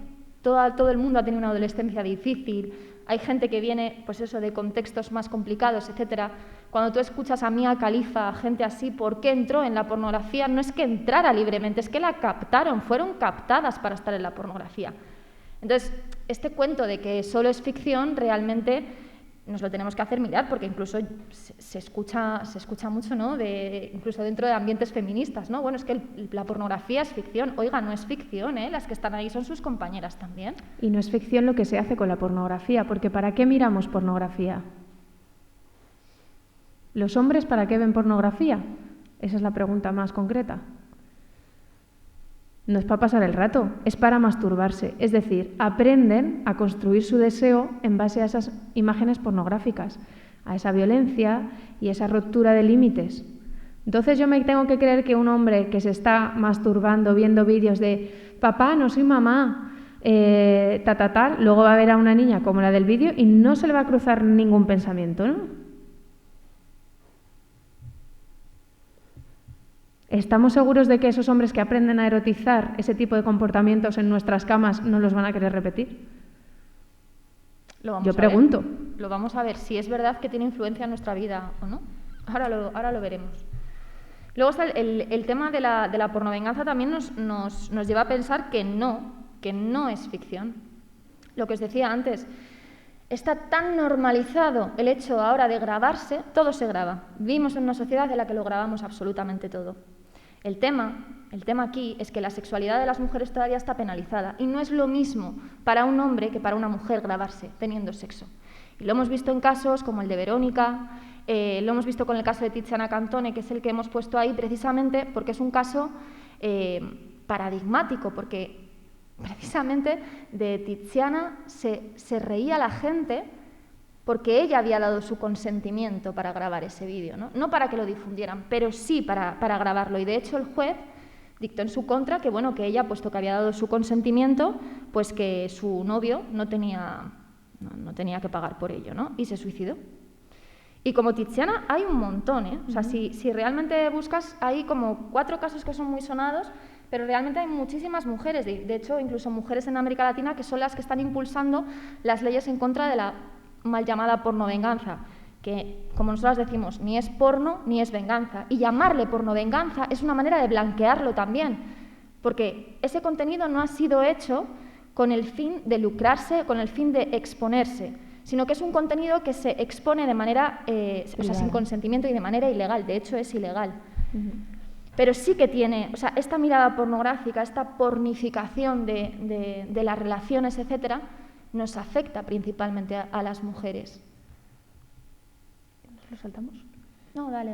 Todo el mundo ha tenido una adolescencia difícil, hay gente que viene, pues eso, de contextos más complicados, etcétera. Cuando tú escuchas a Mia Khalifa, a gente así, ¿por qué entró en la pornografía? No es que entrara libremente, es que la captaron, fueron captadas para estar en la pornografía. Entonces, este cuento de que solo es ficción, realmente nos lo tenemos que hacer mirar, porque incluso se escucha mucho, ¿no? Incluso dentro de ambientes feministas, ¿no? Bueno, es que la pornografía es ficción. Oiga, no es ficción, ¿eh? Las que están ahí son sus compañeras también. Y no es ficción lo que se hace con la pornografía, porque ¿para qué miramos pornografía? ¿Los hombres para qué ven pornografía? Esa es la pregunta más concreta. No es para pasar el rato, es para masturbarse. Es decir, aprenden a construir su deseo en base a esas imágenes pornográficas, a esa violencia y esa ruptura de límites. Entonces yo me tengo que creer que un hombre que se está masturbando viendo vídeos de papá, no soy mamá, luego va a ver a una niña como la del vídeo y no se le va a cruzar ningún pensamiento, ¿no? ¿Estamos seguros de que esos hombres que aprenden a erotizar ese tipo de comportamientos en nuestras camas no los van a querer repetir? Yo pregunto. Lo vamos a ver, si es verdad que tiene influencia en nuestra vida o no. Ahora lo veremos. Luego está el tema de la pornovenganza, también nos lleva a pensar que no es ficción. Lo que os decía antes, está tan normalizado el hecho ahora de grabarse, todo se graba. Vivimos en una sociedad en la que lo grabamos absolutamente todo. El tema aquí es que la sexualidad de las mujeres todavía está penalizada y no es lo mismo para un hombre que para una mujer grabarse teniendo sexo. Y lo hemos visto en casos como el de Verónica, lo hemos visto con el caso de Tiziana Cantone, que es el que hemos puesto ahí precisamente porque es un caso paradigmático, porque precisamente de Tiziana se reía la gente porque ella había dado su consentimiento para grabar ese vídeo, no para que lo difundieran, pero sí para grabarlo. Y de hecho el juez dictó en su contra que, bueno, que ella, puesto que había dado su consentimiento, pues que su novio no tenía que pagar por ello, ¿no? Y se suicidó. Y como Tiziana hay un montón, ¿eh? O sea, si realmente buscas, hay como 4 casos que son muy sonados, pero realmente hay muchísimas mujeres, de hecho, incluso mujeres en América Latina, que son las que están impulsando las leyes en contra de la mal llamada pornovenganza, que, como nosotros decimos, ni es porno ni es venganza. Y llamarle pornovenganza es una manera de blanquearlo también, porque ese contenido no ha sido hecho con el fin de lucrarse, con el fin de exponerse, sino que es un contenido que se expone de manera, sin consentimiento y de manera ilegal. De hecho, es ilegal. Pero sí que tiene, o sea, esta mirada pornográfica, esta pornificación de las relaciones, etcétera, nos afecta principalmente a las mujeres. ¿Lo saltamos? No, dale.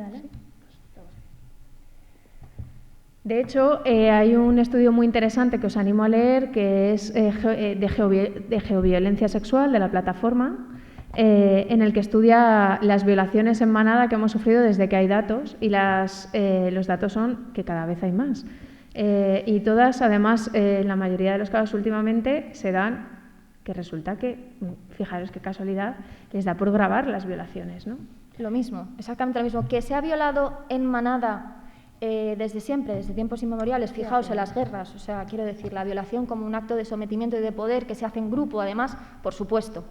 De hecho, hay un estudio muy interesante que os animo a leer, que es de geoviolencia sexual de la plataforma, en el que estudia las violaciones en manada que hemos sufrido desde que hay datos, y los datos son que cada vez hay más. Y todas, además, en la mayoría de los casos últimamente se dan que resulta que, fijaros qué casualidad, les da por grabar las violaciones, ¿no? Lo mismo, exactamente lo mismo. Que se ha violado en manada desde siempre, desde tiempos inmemoriales, fijaos en las guerras, o sea, quiero decir, la violación como un acto de sometimiento y de poder que se hace en grupo, además, por supuesto,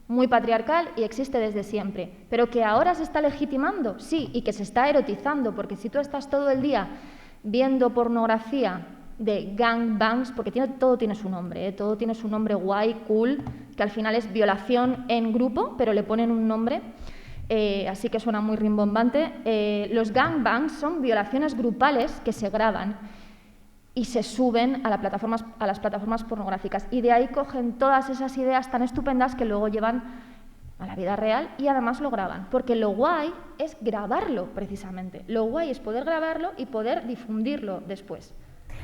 muy patriarcal y existe desde siempre, pero que ahora se está legitimando, sí, y que se está erotizando, porque si tú estás todo el día viendo pornografía de gangbangs, porque todo tiene su nombre, todo tiene su nombre guay, cool, que al final es violación en grupo, pero le ponen un nombre, así que suena muy rimbombante. Los gangbangs son violaciones grupales que se graban y se suben a las plataformas pornográficas, y de ahí cogen todas esas ideas tan estupendas que luego llevan a la vida real y además lo graban, porque lo guay es grabarlo precisamente, lo guay es poder grabarlo y poder difundirlo después.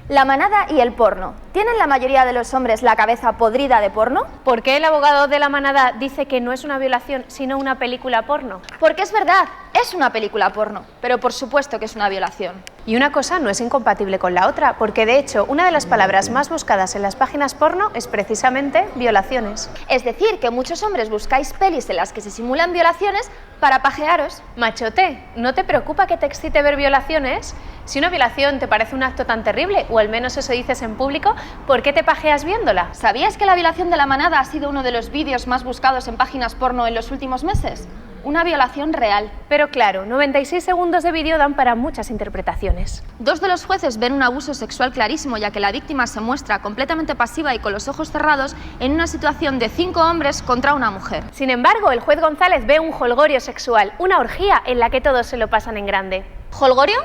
La manada y el porno. ¿Tienen la mayoría de los hombres la cabeza podrida de porno? ¿Por qué el abogado de la manada dice que no es una violación, sino una película porno? Porque es verdad, es una película porno, pero por supuesto que es una violación. Y una cosa no es incompatible con la otra, porque de hecho una de las palabras más buscadas en las páginas porno es precisamente violaciones. Es decir, que muchos hombres buscáis pelis en las que se simulan violaciones para pajearos. Machote, ¿no te preocupa que te excite ver violaciones? Si una violación te parece un acto tan terrible, o al menos eso dices en público, ¿por qué te pajeas viéndola? ¿Sabías que la violación de la manada ha sido uno de los vídeos más buscados en páginas porno en los últimos meses? Una violación real. Pero claro, 96 segundos de vídeo dan para muchas interpretaciones. 2 de los jueces ven un abuso sexual clarísimo, ya que la víctima se muestra completamente pasiva y con los ojos cerrados en una situación de 5 hombres contra una mujer. Sin embargo, el juez González ve un jolgorio sexual, una orgía en la que todos se lo pasan en grande. ¿Jolgorio?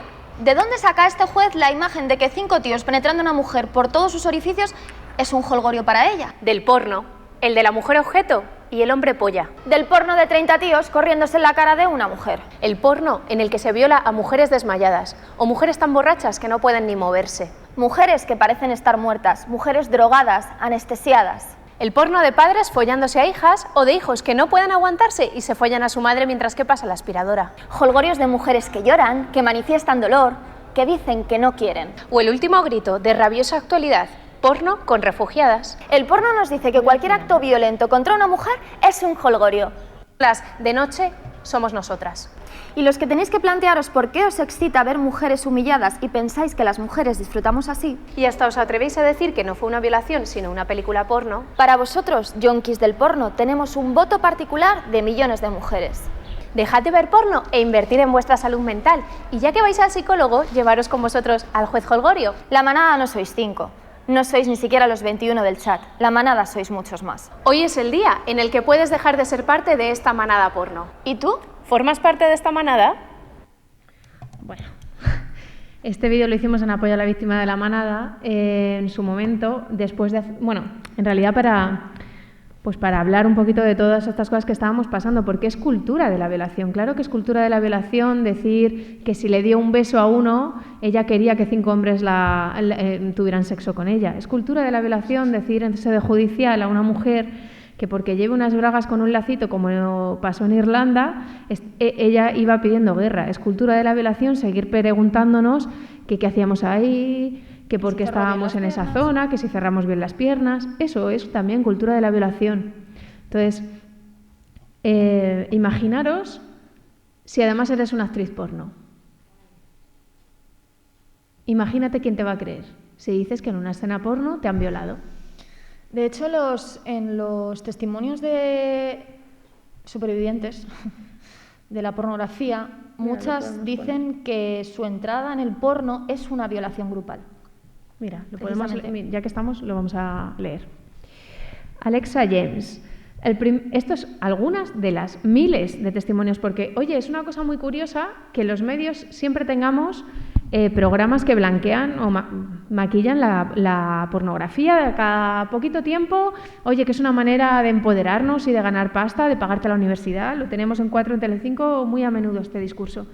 ¿De dónde saca este juez la imagen de que 5 tíos penetrando a una mujer por todos sus orificios es un jolgorio para ella? Del porno, el de la mujer objeto y el hombre polla. Del porno de 30 tíos corriéndose en la cara de una mujer. El porno en el que se viola a mujeres desmayadas o mujeres tan borrachas que no pueden ni moverse. mujeres que parecen estar muertas, mujeres drogadas, anestesiadas. El porno de padres follándose a hijas o de hijos que no pueden aguantarse y se follan a su madre mientras que pasa la aspiradora. Jolgorios de mujeres que lloran, que manifiestan dolor, que dicen que no quieren. O el último grito de rabiosa actualidad, porno con refugiadas. El porno nos dice que cualquier acto violento contra una mujer es un jolgorio. Las de noche somos nosotras. Y los que tenéis que plantearos por qué os excita ver mujeres humilladas y pensáis que las mujeres disfrutamos así, Y hasta os atrevéis a decir que no fue una violación, sino una película porno. para vosotros, yonkis del porno, tenemos un voto particular de millones de mujeres. Dejad de ver porno e invertir en vuestra salud mental. Y ya que vais al psicólogo, llevaros con vosotros al juez Holgorio. La manada no sois 5, no sois ni siquiera los 21 del chat, la manada sois muchos más. Hoy es el día en el que puedes dejar de ser parte de esta manada porno. ¿Y tú? ¿Formas parte de esta manada? Bueno, este vídeo lo hicimos en apoyo a la víctima de la manada en su momento, después de... Bueno, en realidad para hablar un poquito de todas estas cosas que estábamos pasando, porque es cultura de la violación. Claro que es cultura de la violación decir que si le dio un beso a uno, ella quería que 5 hombres tuvieran sexo con ella. Es cultura de la violación decir en sede judicial a una mujer que porque lleve unas bragas con un lacito, como pasó en Irlanda, ella iba pidiendo guerra. Es cultura de la violación seguir preguntándonos que qué hacíamos ahí, que por qué estábamos en esa zona, que si cerramos bien las piernas. Eso es también cultura de la violación. Entonces, imaginaros si además eres una actriz porno. Imagínate quién te va a creer si dices que en una escena porno te han violado. De hecho, en los testimonios de supervivientes de la pornografía, muchas dicen que su entrada en el porno es una violación grupal. Mira, ya que estamos, lo vamos a leer. Alexa James. Esto es algunas de las miles de testimonios, porque, oye, es una cosa muy curiosa que los medios siempre tengamos programas que blanquean o maquillan la pornografía cada poquito tiempo. Oye, que es una manera de empoderarnos y de ganar pasta, de pagarte la universidad. Lo tenemos en 4 en Telecinco muy a menudo este discurso.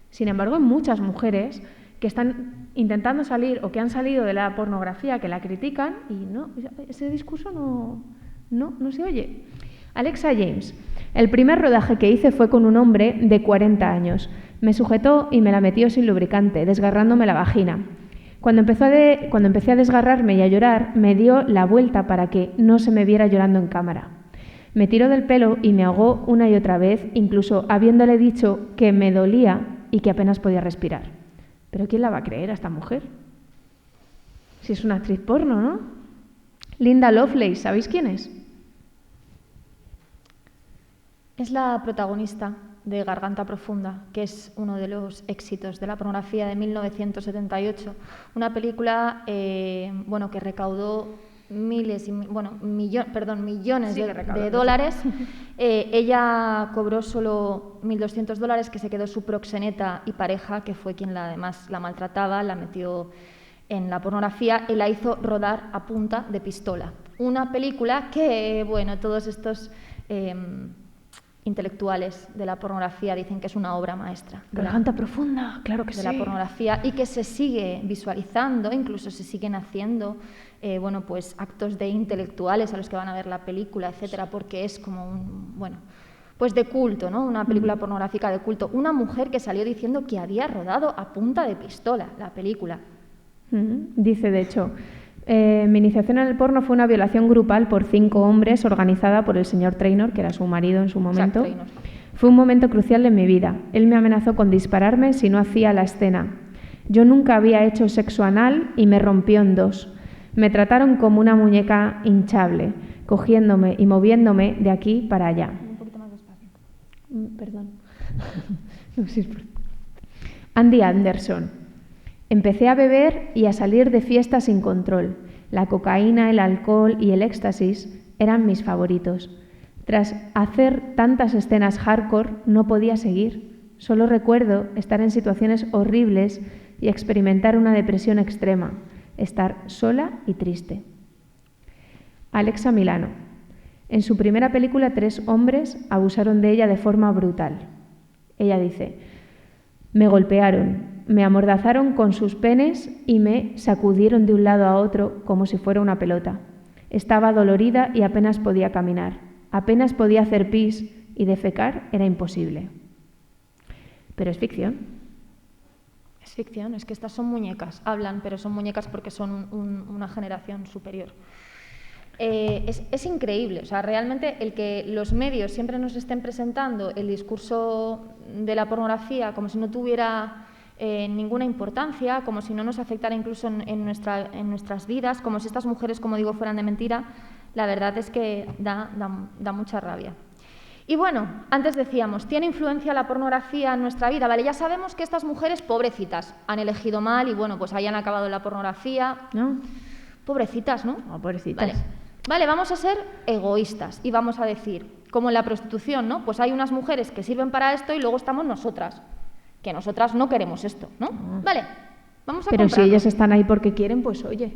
Sin embargo, hay muchas mujeres que están intentando salir o que han salido de la pornografía, que la critican y no, ese discurso no se oye. Alexa James. El primer rodaje que hice fue con un hombre de 40 años. Me sujetó y me la metió sin lubricante, desgarrándome la vagina. Cuando empecé a desgarrarme y a llorar, me dio la vuelta para que no se me viera llorando en cámara. Me tiró del pelo y me ahogó una y otra vez, incluso habiéndole dicho que me dolía y que apenas podía respirar. ¿Pero quién la va a creer a esta mujer? Si es una actriz porno, ¿no? Linda Lovelace, ¿sabéis quién es? Es la protagonista de Garganta Profunda, que es uno de los éxitos de la pornografía de 1978. Una película que recaudó millones de dólares. Ella cobró solo $1.200, que se quedó su proxeneta y pareja, que fue quien además la maltrataba, la metió en la pornografía y la hizo rodar a punta de pistola. Una película que, todos estos intelectuales de la pornografía dicen que es una obra maestra. Garganta Profunda, claro que sí. De la pornografía, y que se sigue visualizando, incluso se siguen haciendo actos de intelectuales a los que van a ver la película, etcétera, porque es como de culto, ¿no? Una película pornográfica de culto. Una mujer que salió diciendo que había rodado a punta de pistola la película. Dice, de hecho, mi iniciación en el porno fue una violación grupal por 5 hombres organizada por el señor Trainor, que era su marido en su momento. Fue un momento crucial de mi vida. Él me amenazó con dispararme si no hacía la escena. Yo nunca había hecho sexo anal y me rompió en 2. Me trataron como una muñeca hinchable, cogiéndome y moviéndome de aquí para allá. Un poquito más despacio. Perdón. Andy Anderson. Empecé a beber y a salir de fiesta sin control. La cocaína, el alcohol y el éxtasis eran mis favoritos. Tras hacer tantas escenas hardcore, no podía seguir. Solo recuerdo estar en situaciones horribles y experimentar una depresión extrema, estar sola y triste. Alexa Milano. En su primera película, 3 hombres abusaron de ella de forma brutal. Ella dice: me golpearon, Me amordazaron con sus penes y me sacudieron de un lado a otro como si fuera una pelota. Estaba dolorida y apenas podía caminar. Apenas podía hacer pis y defecar era imposible. Pero es ficción. Es ficción, es que estas son muñecas. Hablan, pero son muñecas porque son una generación superior. Es increíble, o sea, realmente el que los medios siempre nos estén presentando el discurso de la pornografía como si no tuviera ninguna importancia, como si no nos afectara incluso en nuestras vidas, como si estas mujeres, como digo, fueran de mentira, la verdad es que da mucha rabia. Y bueno, antes decíamos, ¿tiene influencia la pornografía en nuestra vida? Vale, ya sabemos que estas mujeres, pobrecitas, han elegido mal y bueno, pues hayan acabado en la pornografía, ¿no? Pobrecitas, ¿no? Oh, pobrecitas. Vale, vamos a ser egoístas y vamos a decir, como en la prostitución, ¿no? Pues hay unas mujeres que sirven para esto y luego estamos nosotras, que nosotras no queremos esto, ¿no? Vale, vamos a Pero comprarlo. si ellas están ahí porque quieren, pues oye.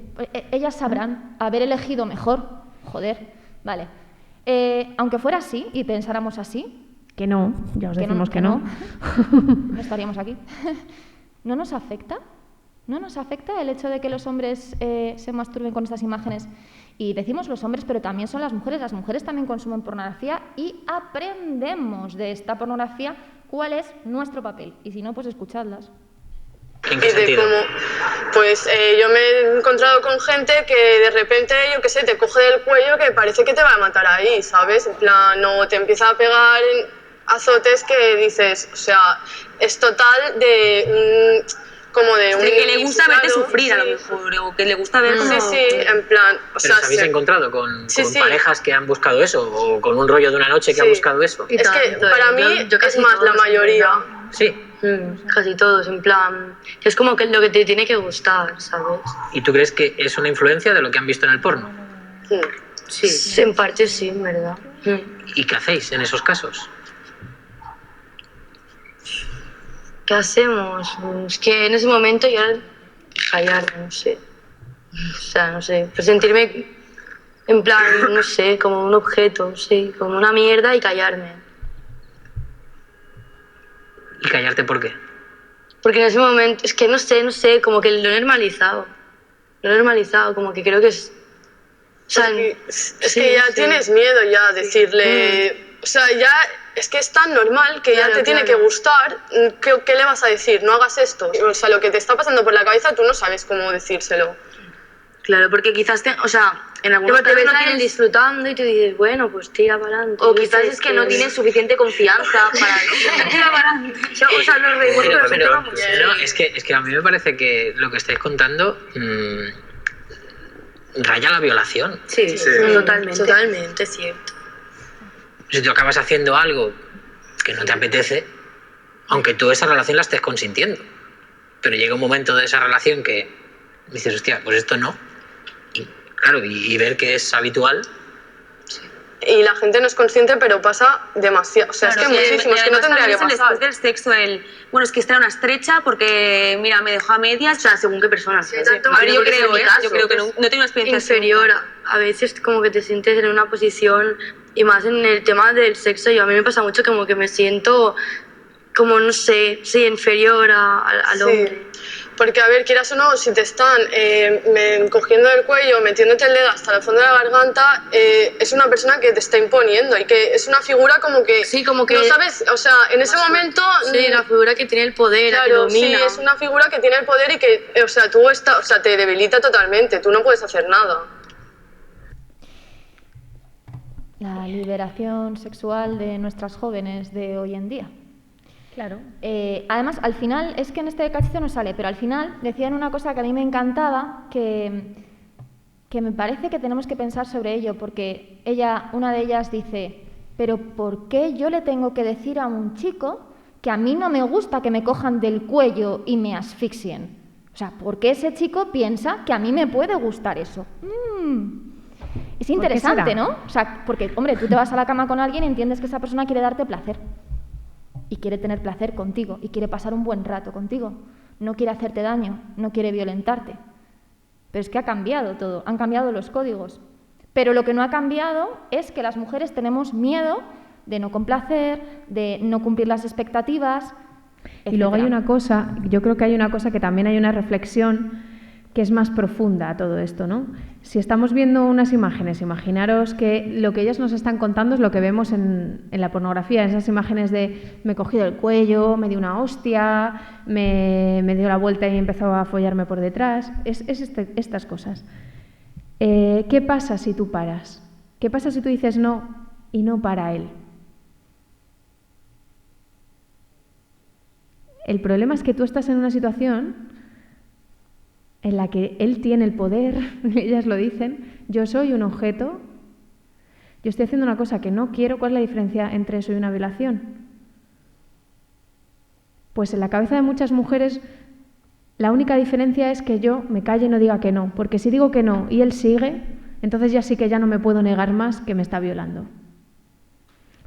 Ellas sabrán haber elegido mejor, joder, vale. Aunque fuera así y pensáramos así... Que no, ya os decimos que no. No estaríamos aquí. ¿No nos afecta? ¿No nos afecta el hecho de que los hombres se masturben con estas imágenes? Y decimos los hombres, pero también son las mujeres también consumen pornografía y aprendemos de esta pornografía cuál es nuestro papel. Y si no, pues escuchadlas. ¿En qué sentido? Pues yo me he encontrado con gente que de repente, yo qué sé, te coge del cuello que parece que te va a matar ahí, ¿sabes? En plan, no te empieza a pegar azotes que dices, o sea, es total de como de un... que le gusta verte sufrir, a lo mejor, o que le gusta ver como... Sí, en plan... ¿Pero os habéis encontrado con parejas que han buscado eso? ¿O con un rollo de una noche que ha buscado eso? Es que para mí es más la mayoría. Sí. Casi todos, en plan... Es como que lo que te tiene que gustar, ¿sabes? ¿Y tú crees que es una influencia de lo que han visto en el porno? Sí, en parte sí, en verdad. ¿Y qué hacéis en esos casos? ¿Qué hacemos? Es que en ese momento ya callarme, no sé. O sea, no sé, pues sentirme en plan, no sé, como un objeto, sí, como una mierda y callarme. ¿Y callarte por qué? Porque en ese momento, es que no sé, como que lo he normalizado. Lo he normalizado, como que creo que es... O sea, es que ya tienes miedo ya a decirle... O sea, ya... Es que es tan normal que ya te tiene que gustar. ¿Qué le vas a decir? No hagas esto. O sea, lo que te está pasando por la cabeza tú no sabes cómo decírselo. Claro, porque quizás, en algunos casos no tienes... disfrutando y te dices, bueno, pues tira para adelante. O quizás es que no tienes suficiente confianza para decir, tira para adelante. O sea, nos reímos, pero se toma mucho. No, es que a mí me parece que lo que estáis contando raya la violación. Sí, totalmente. Totalmente, cierto. Si tú acabas haciendo algo que no te apetece, aunque tú esa relación la estés consintiendo, pero llega un momento de esa relación que dices, hostia, pues esto no. Y claro, y ver que es habitual. Y la gente no es consciente, pero pasa demasiado. O sea, claro, es que muchísimo, es que no tendría que pasar. Después del sexo, bueno, es que esta era una estrecha porque, mira, me dejó a medias. O sea, según qué persona. Sí, a ver, yo creo que no tengo una experiencia inferior. A veces como que te sientes en una posición, y más en el tema del sexo, a mí me pasa mucho como que me siento como, no sé, inferior al hombre. Porque, a ver, quieras o no, si te están cogiendo el cuello, metiéndote el dedo hasta el fondo de la garganta, es una persona que te está imponiendo y que es una figura como que... Sí, como que... No sabes, o sea, en ese momento... Sí, la figura que tiene el poder, claro, que domina. Sí, es una figura que tiene el poder y que, o sea, te debilita totalmente, tú no puedes hacer nada. La liberación sexual de nuestras jóvenes de hoy en día. Claro. Además, al final, es que en este cachito no sale, pero al final decían una cosa que a mí me encantaba, que me parece que tenemos que pensar sobre ello, porque una de ellas dice, pero ¿por qué yo le tengo que decir a un chico que a mí no me gusta que me cojan del cuello y me asfixien? O sea, ¿por qué ese chico piensa que a mí me puede gustar eso? Es interesante, ¿no? O sea, porque, hombre, tú te vas a la cama con alguien y entiendes que esa persona quiere darte placer. Y quiere tener placer contigo, y quiere pasar un buen rato contigo. No quiere hacerte daño, no quiere violentarte. Pero es que ha cambiado todo, han cambiado los códigos. Pero lo que no ha cambiado es que las mujeres tenemos miedo de no complacer, de no cumplir las expectativas. Y luego hay una cosa, yo creo que hay una cosa que también hay una reflexión que es más profunda a todo esto, ¿no? Si estamos viendo unas imágenes, imaginaros que lo que ellas nos están contando es lo que vemos en la pornografía, esas imágenes de me he cogido el cuello, me dio una hostia, me dio la vuelta y empezó a follarme por detrás, estas cosas. ¿Qué pasa si tú paras? ¿Qué pasa si tú dices no y no para él? El problema es que tú estás en una situación en la que él tiene el poder, ellas lo dicen, yo soy un objeto, yo estoy haciendo una cosa que no quiero. ¿Cuál es la diferencia entre eso y una violación? Pues en la cabeza de muchas mujeres la única diferencia es que yo me calle y no diga que no, porque si digo que no y él sigue, entonces ya sí que ya no me puedo negar más que me está violando.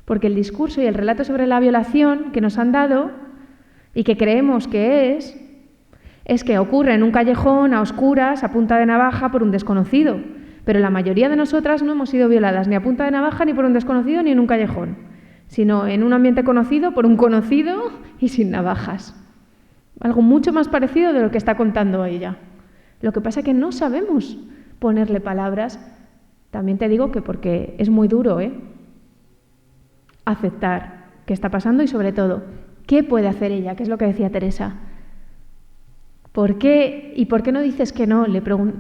Porque el discurso y el relato sobre la violación que nos han dado y que creemos que es que ocurre en un callejón, a oscuras, a punta de navaja, por un desconocido. Pero la mayoría de nosotras no hemos sido violadas ni a punta de navaja, ni por un desconocido, ni en un callejón, sino en un ambiente conocido, por un conocido y sin navajas. Algo mucho más parecido de lo que está contando ella. Lo que pasa es que no sabemos ponerle palabras. También te digo que porque es muy duro, aceptar qué está pasando y, sobre todo, qué puede hacer ella, que es lo que decía Teresa. ¿Por qué? ¿Y por qué no dices que no?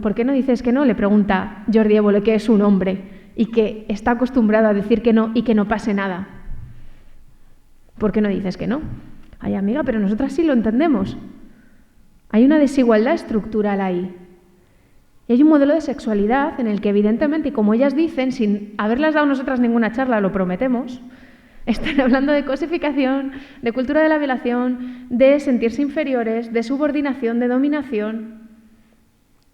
¿Por qué no dices que no? Le pregunta Jordi Évole, que es un hombre y que está acostumbrado a decir que no y que no pase nada. ¿Por qué no dices que no? Ay, amiga, pero nosotras sí lo entendemos. Hay una desigualdad estructural ahí. Y hay un modelo de sexualidad en el que, evidentemente, y como ellas dicen, sin haberlas dado nosotras ninguna charla, lo prometemos, están hablando de cosificación, de cultura de la violación, de sentirse inferiores, de subordinación, de dominación.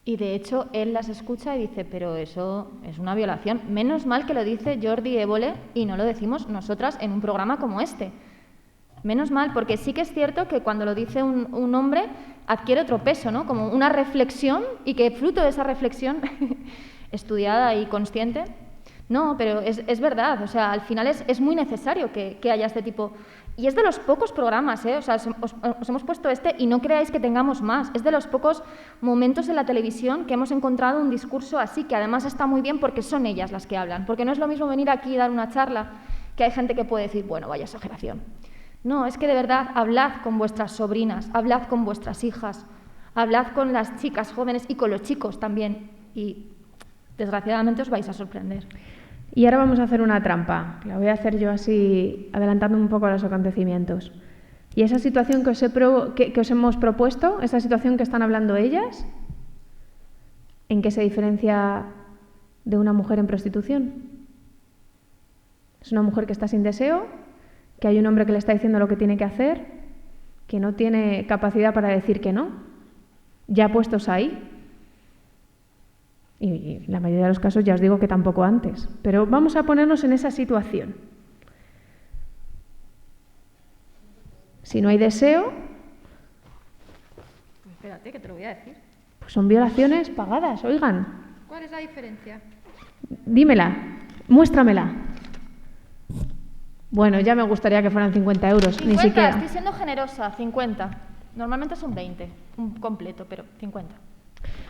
Y de hecho, él las escucha y dice, pero eso es una violación. Menos mal que lo dice Jordi Évole y no lo decimos nosotras en un programa como este. Menos mal, porque sí que es cierto que cuando lo dice un hombre adquiere otro peso, ¿no? Como una reflexión, y que fruto de esa reflexión estudiada y consciente. No, pero es verdad, o sea, al final es muy necesario que haya este tipo. Y es de los pocos programas, o sea, os hemos puesto este y no creáis que tengamos más. Es de los pocos momentos en la televisión que hemos encontrado un discurso así, que además está muy bien porque son ellas las que hablan. Porque no es lo mismo venir aquí y dar una charla, que hay gente que puede decir, bueno, vaya exageración. No, es que de verdad hablad con vuestras sobrinas, hablad con vuestras hijas, hablad con las chicas jóvenes y con los chicos también. Y desgraciadamente os vais a sorprender. Y ahora vamos a hacer una trampa. La voy a hacer yo así, adelantando un poco a los acontecimientos. Y esa situación que os hemos propuesto, esa situación que están hablando ellas, ¿en qué se diferencia de una mujer en prostitución? Es una mujer que está sin deseo, que hay un hombre que le está diciendo lo que tiene que hacer, que no tiene capacidad para decir que no, ya puestos ahí. Y la mayoría de los casos ya os digo que tampoco antes. Pero vamos a ponernos en esa situación. Si no hay deseo... Pues espérate, que te lo voy a decir. Pues son violaciones pagadas, oigan. ¿Cuál es la diferencia? Dímela, muéstramela. Bueno, ya me gustaría que fueran 50 euros, 50, ni siquiera. Estoy siendo generosa, 50. Normalmente son 20, un completo, pero 50.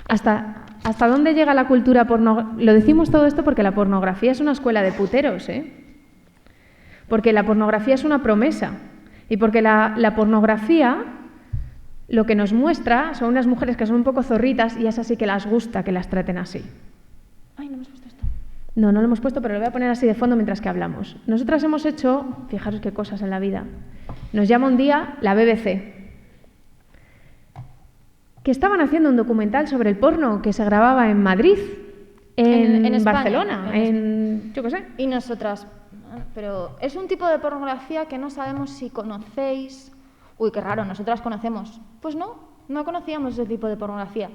¿Hasta dónde llega la cultura pornográfica? Lo decimos todo esto porque la pornografía es una escuela de puteros, Porque la pornografía es una promesa. Y porque la pornografía lo que nos muestra son unas mujeres que son un poco zorritas y es así que las gusta que las traten así. Ay, no hemos puesto esto. No lo hemos puesto, pero lo voy a poner así de fondo mientras que hablamos. Nosotras hemos hecho, fijaros qué cosas en la vida, nos llama un día la BBC, que estaban haciendo un documental sobre el porno que se grababa en Madrid, en España, Barcelona, yo qué sé. Y nosotras, pero es un tipo de pornografía que no sabemos si conocéis. Uy, qué raro, nosotras conocemos. Pues no conocíamos ese tipo de pornografía.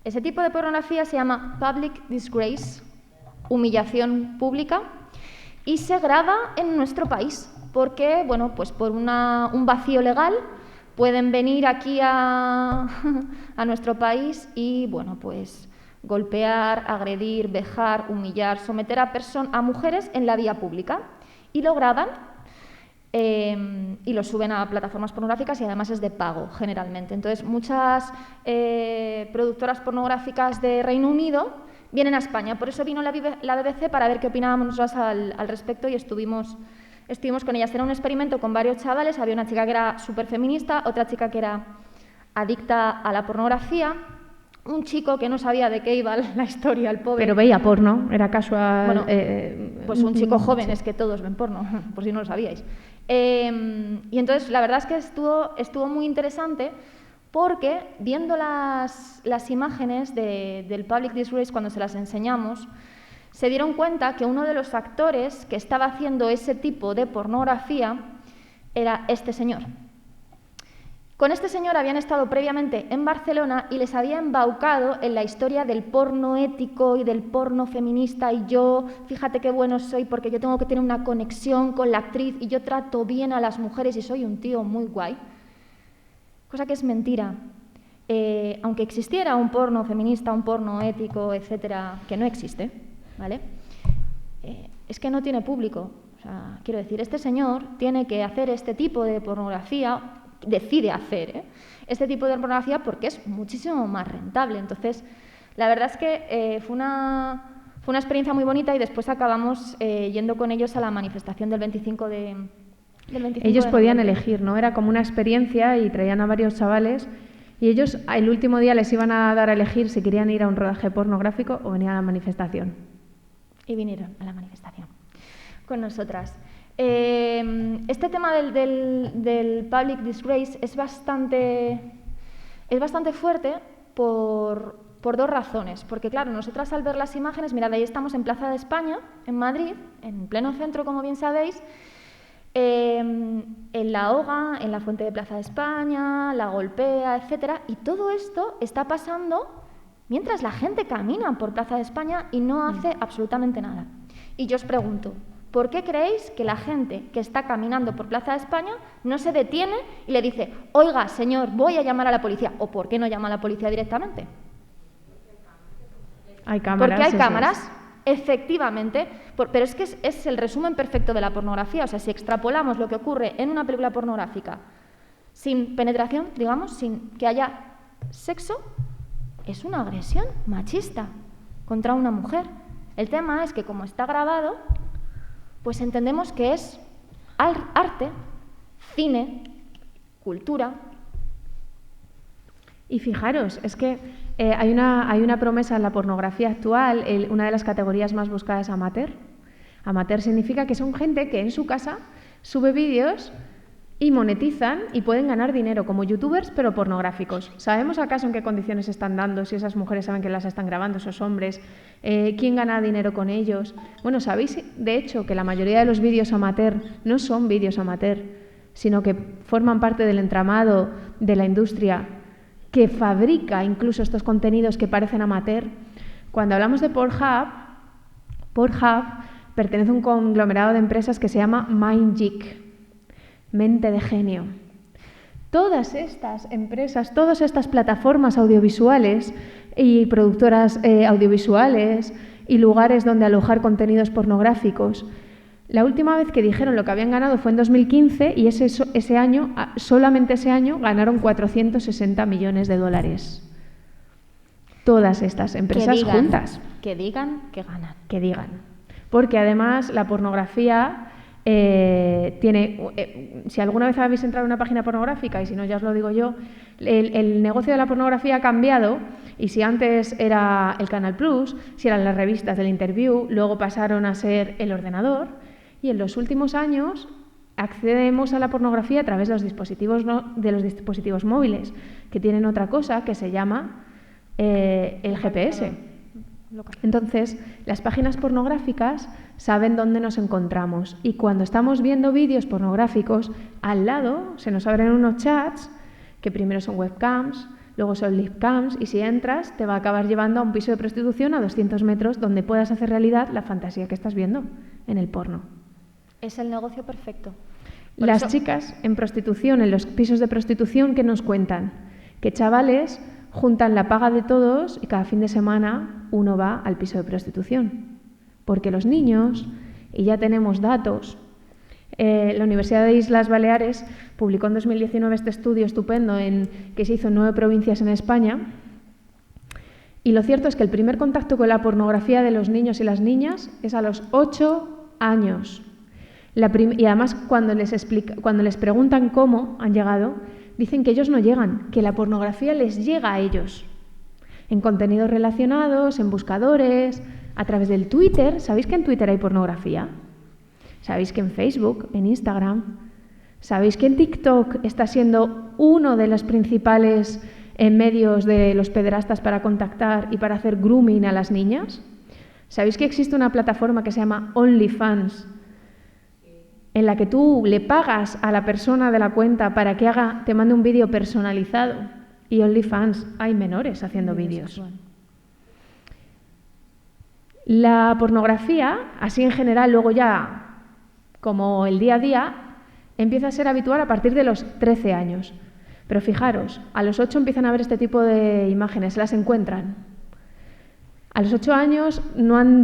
Ese tipo de pornografía se llama public disgrace, humillación pública, y se graba en nuestro país, porque, bueno, pues por un vacío legal pueden venir aquí a nuestro país y, bueno, pues golpear, agredir, vejar, humillar, someter a mujeres en la vía pública. Y lo graban y lo suben a plataformas pornográficas y además es de pago, generalmente. Entonces, muchas productoras pornográficas de Reino Unido vienen a España. Por eso vino la BBC para ver qué opinábamos nosotras al respecto y estuvimos con ellas. Era un experimento con varios chavales. Había una chica que era súper feminista, otra chica que era adicta a la pornografía, un chico que no sabía de qué iba la historia, el pobre. Pero veía porno, era casual. Bueno, pues un chico joven, es que todos ven porno, por si no lo sabíais. Y entonces la verdad es que estuvo muy interesante porque viendo las imágenes del Public Disgrace cuando se las enseñamos, se dieron cuenta que uno de los actores que estaba haciendo ese tipo de pornografía era este señor. Con este señor habían estado previamente en Barcelona y les había embaucado en la historia del porno ético y del porno feminista y yo, fíjate qué bueno soy porque yo tengo que tener una conexión con la actriz y yo trato bien a las mujeres y soy un tío muy guay. Cosa que es mentira. Aunque existiera un porno feminista, un porno ético, etcétera, que no existe, ¿vale? Es que no tiene público. O sea, quiero decir, este señor tiene que hacer este tipo de pornografía, decide hacer este tipo de pornografía porque es muchísimo más rentable. Entonces, la verdad es que fue una experiencia muy bonita y después acabamos yendo con ellos a la manifestación del 25 de ellos podían elegir, ¿no? Era como una experiencia y traían a varios chavales y ellos el último día les iban a dar a elegir si querían ir a un rodaje pornográfico o venir a la manifestación. Y vinieron a la manifestación con nosotras. Este tema del Public Disgrace es bastante fuerte por dos razones. Porque, claro, nosotras al ver las imágenes, mirad, ahí estamos en Plaza de España, en Madrid, en pleno centro, como bien sabéis, en la ahoga, en la fuente de Plaza de España, la golpea, etcétera, y todo esto está pasando mientras la gente camina por Plaza de España y no hace absolutamente nada. Y yo os pregunto, ¿por qué creéis que la gente que está caminando por Plaza de España no se detiene y le dice, oiga, señor, voy a llamar a la policía? ¿O por qué no llama a la policía directamente? Hay cámaras. Porque hay cámaras, efectivamente, pero es que es el resumen perfecto de la pornografía. O sea, si extrapolamos lo que ocurre en una película pornográfica sin penetración, digamos, sin que haya sexo, es una agresión machista contra una mujer. El tema es que como está grabado, pues entendemos que es arte, cine, cultura. Y fijaros, es que hay una promesa en la pornografía actual, una de las categorías más buscadas es amateur. Amateur significa que son gente que en su casa sube vídeos y monetizan y pueden ganar dinero como youtubers, pero pornográficos. ¿Sabemos acaso en qué condiciones se están dando? Si esas mujeres saben que las están grabando, esos hombres, ¿quién gana dinero con ellos? Bueno, ¿sabéis de hecho que la mayoría de los vídeos amateur no son vídeos amateur, sino que forman parte del entramado de la industria que fabrica incluso estos contenidos que parecen amateur? Cuando hablamos de Pornhub pertenece a un conglomerado de empresas que se llama MindGeek, mente de genio. Todas estas empresas, todas estas plataformas audiovisuales y productoras audiovisuales y lugares donde alojar contenidos pornográficos, la última vez que dijeron lo que habían ganado fue en 2015 y ese año, solamente ese año, ganaron 460 millones de dólares. Todas estas empresas juntas. Que digan que ganan. Que digan. Porque además la pornografía tiene, si alguna vez habéis entrado en una página pornográfica, y si no ya os lo digo yo, el negocio de la pornografía ha cambiado, y si antes era el Canal Plus, si eran las revistas del Interview, luego pasaron a ser el ordenador, y en los últimos años accedemos a la pornografía a través de los dispositivos móviles, que tienen otra cosa que se llama el GPS. Entonces, las páginas pornográficas saben dónde nos encontramos y cuando estamos viendo vídeos pornográficos, al lado se nos abren unos chats que primero son webcams, luego son livecams y si entras te va a acabar llevando a un piso de prostitución a 200 metros donde puedas hacer realidad la fantasía que estás viendo en el porno. Es el negocio perfecto. Las chicas en prostitución, en los pisos de prostitución, ¿qué nos cuentan? Que chavales juntan la paga de todos y cada fin de semana uno va al piso de prostitución. Porque los niños, y ya tenemos datos, La Universidad de Islas Baleares publicó en 2019 este estudio estupendo que se hizo en 9 provincias en España. Y lo cierto es que el primer contacto con la pornografía de los niños y las niñas es a los 8 años. Y además, cuando les preguntan cómo han llegado, dicen que ellos no llegan, que la pornografía les llega a ellos. En contenidos relacionados, en buscadores, a través del Twitter. ¿Sabéis que en Twitter hay pornografía? ¿Sabéis que en Facebook, en Instagram? ¿Sabéis que en TikTok está siendo uno de los principales medios de los pederastas para contactar y para hacer grooming a las niñas? ¿Sabéis que existe una plataforma que se llama OnlyFans, en la que tú le pagas a la persona de la cuenta para que te mande un vídeo personalizado? Y OnlyFans hay menores haciendo vídeos. La pornografía, así en general, luego ya como el día a día, empieza a ser habitual a partir de los 13 años. Pero fijaros, a los 8 empiezan a ver este tipo de imágenes, se las encuentran. A los 8 años no han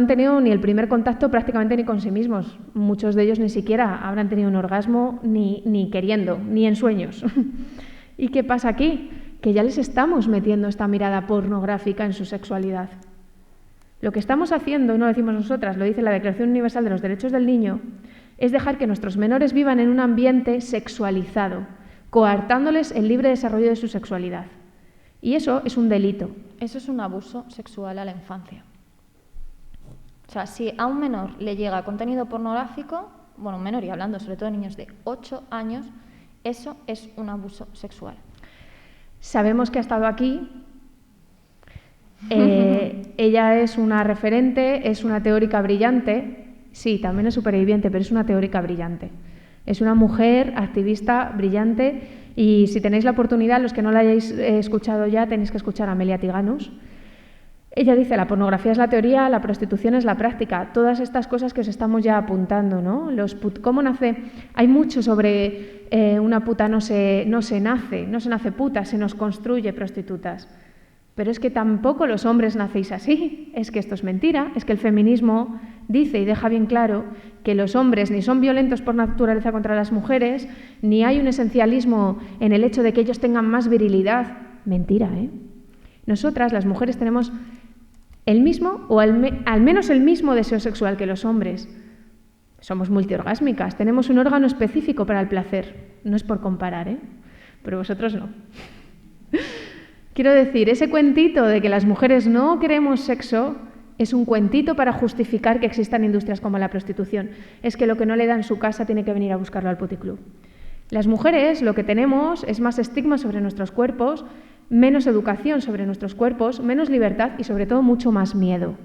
tenido ni el primer contacto prácticamente ni con sí mismos. Muchos de ellos ni siquiera habrán tenido un orgasmo ni queriendo, ni en sueños. ¿Y qué pasa aquí? Que ya les estamos metiendo esta mirada pornográfica en su sexualidad. Lo que estamos haciendo, y no lo decimos nosotras, lo dice la Declaración Universal de los Derechos del Niño, es dejar que nuestros menores vivan en un ambiente sexualizado, coartándoles el libre desarrollo de su sexualidad. Y eso es un delito. Eso es un abuso sexual a la infancia. O sea, si a un menor le llega contenido pornográfico, bueno, un menor y hablando sobre todo de niños de 8 años, eso es un abuso sexual. Sabemos que ha estado aquí. Ella es una referente, es una teórica brillante. Sí, también es superviviente, pero es una teórica brillante. Es una mujer activista brillante y si tenéis la oportunidad, los que no la hayáis escuchado ya, tenéis que escuchar a Amelia Tiganus. Ella dice, la pornografía es la teoría, la prostitución es la práctica. Todas estas cosas que os estamos ya apuntando, ¿no? ¿Cómo nace? Hay mucho sobre una puta no se nace puta, se nos construye prostitutas. Pero es que tampoco los hombres nacéis así. Es que esto es mentira. Es que el feminismo dice y deja bien claro que los hombres ni son violentos por naturaleza contra las mujeres, ni hay un esencialismo en el hecho de que ellos tengan más virilidad. Mentira, ¿eh? Nosotras, las mujeres, tenemos el mismo o al menos el mismo deseo sexual que los hombres. Somos multiorgásmicas, tenemos un órgano específico para el placer. No es por comparar, ¿eh? Pero vosotros no. Quiero decir, ese cuentito de que las mujeres no queremos sexo es un cuentito para justificar que existan industrias como la prostitución. Es que lo que no le da en su casa tiene que venir a buscarlo al puticlub. Las mujeres lo que tenemos es más estigma sobre nuestros cuerpos, menos educación sobre nuestros cuerpos, menos libertad y sobre todo mucho más miedo.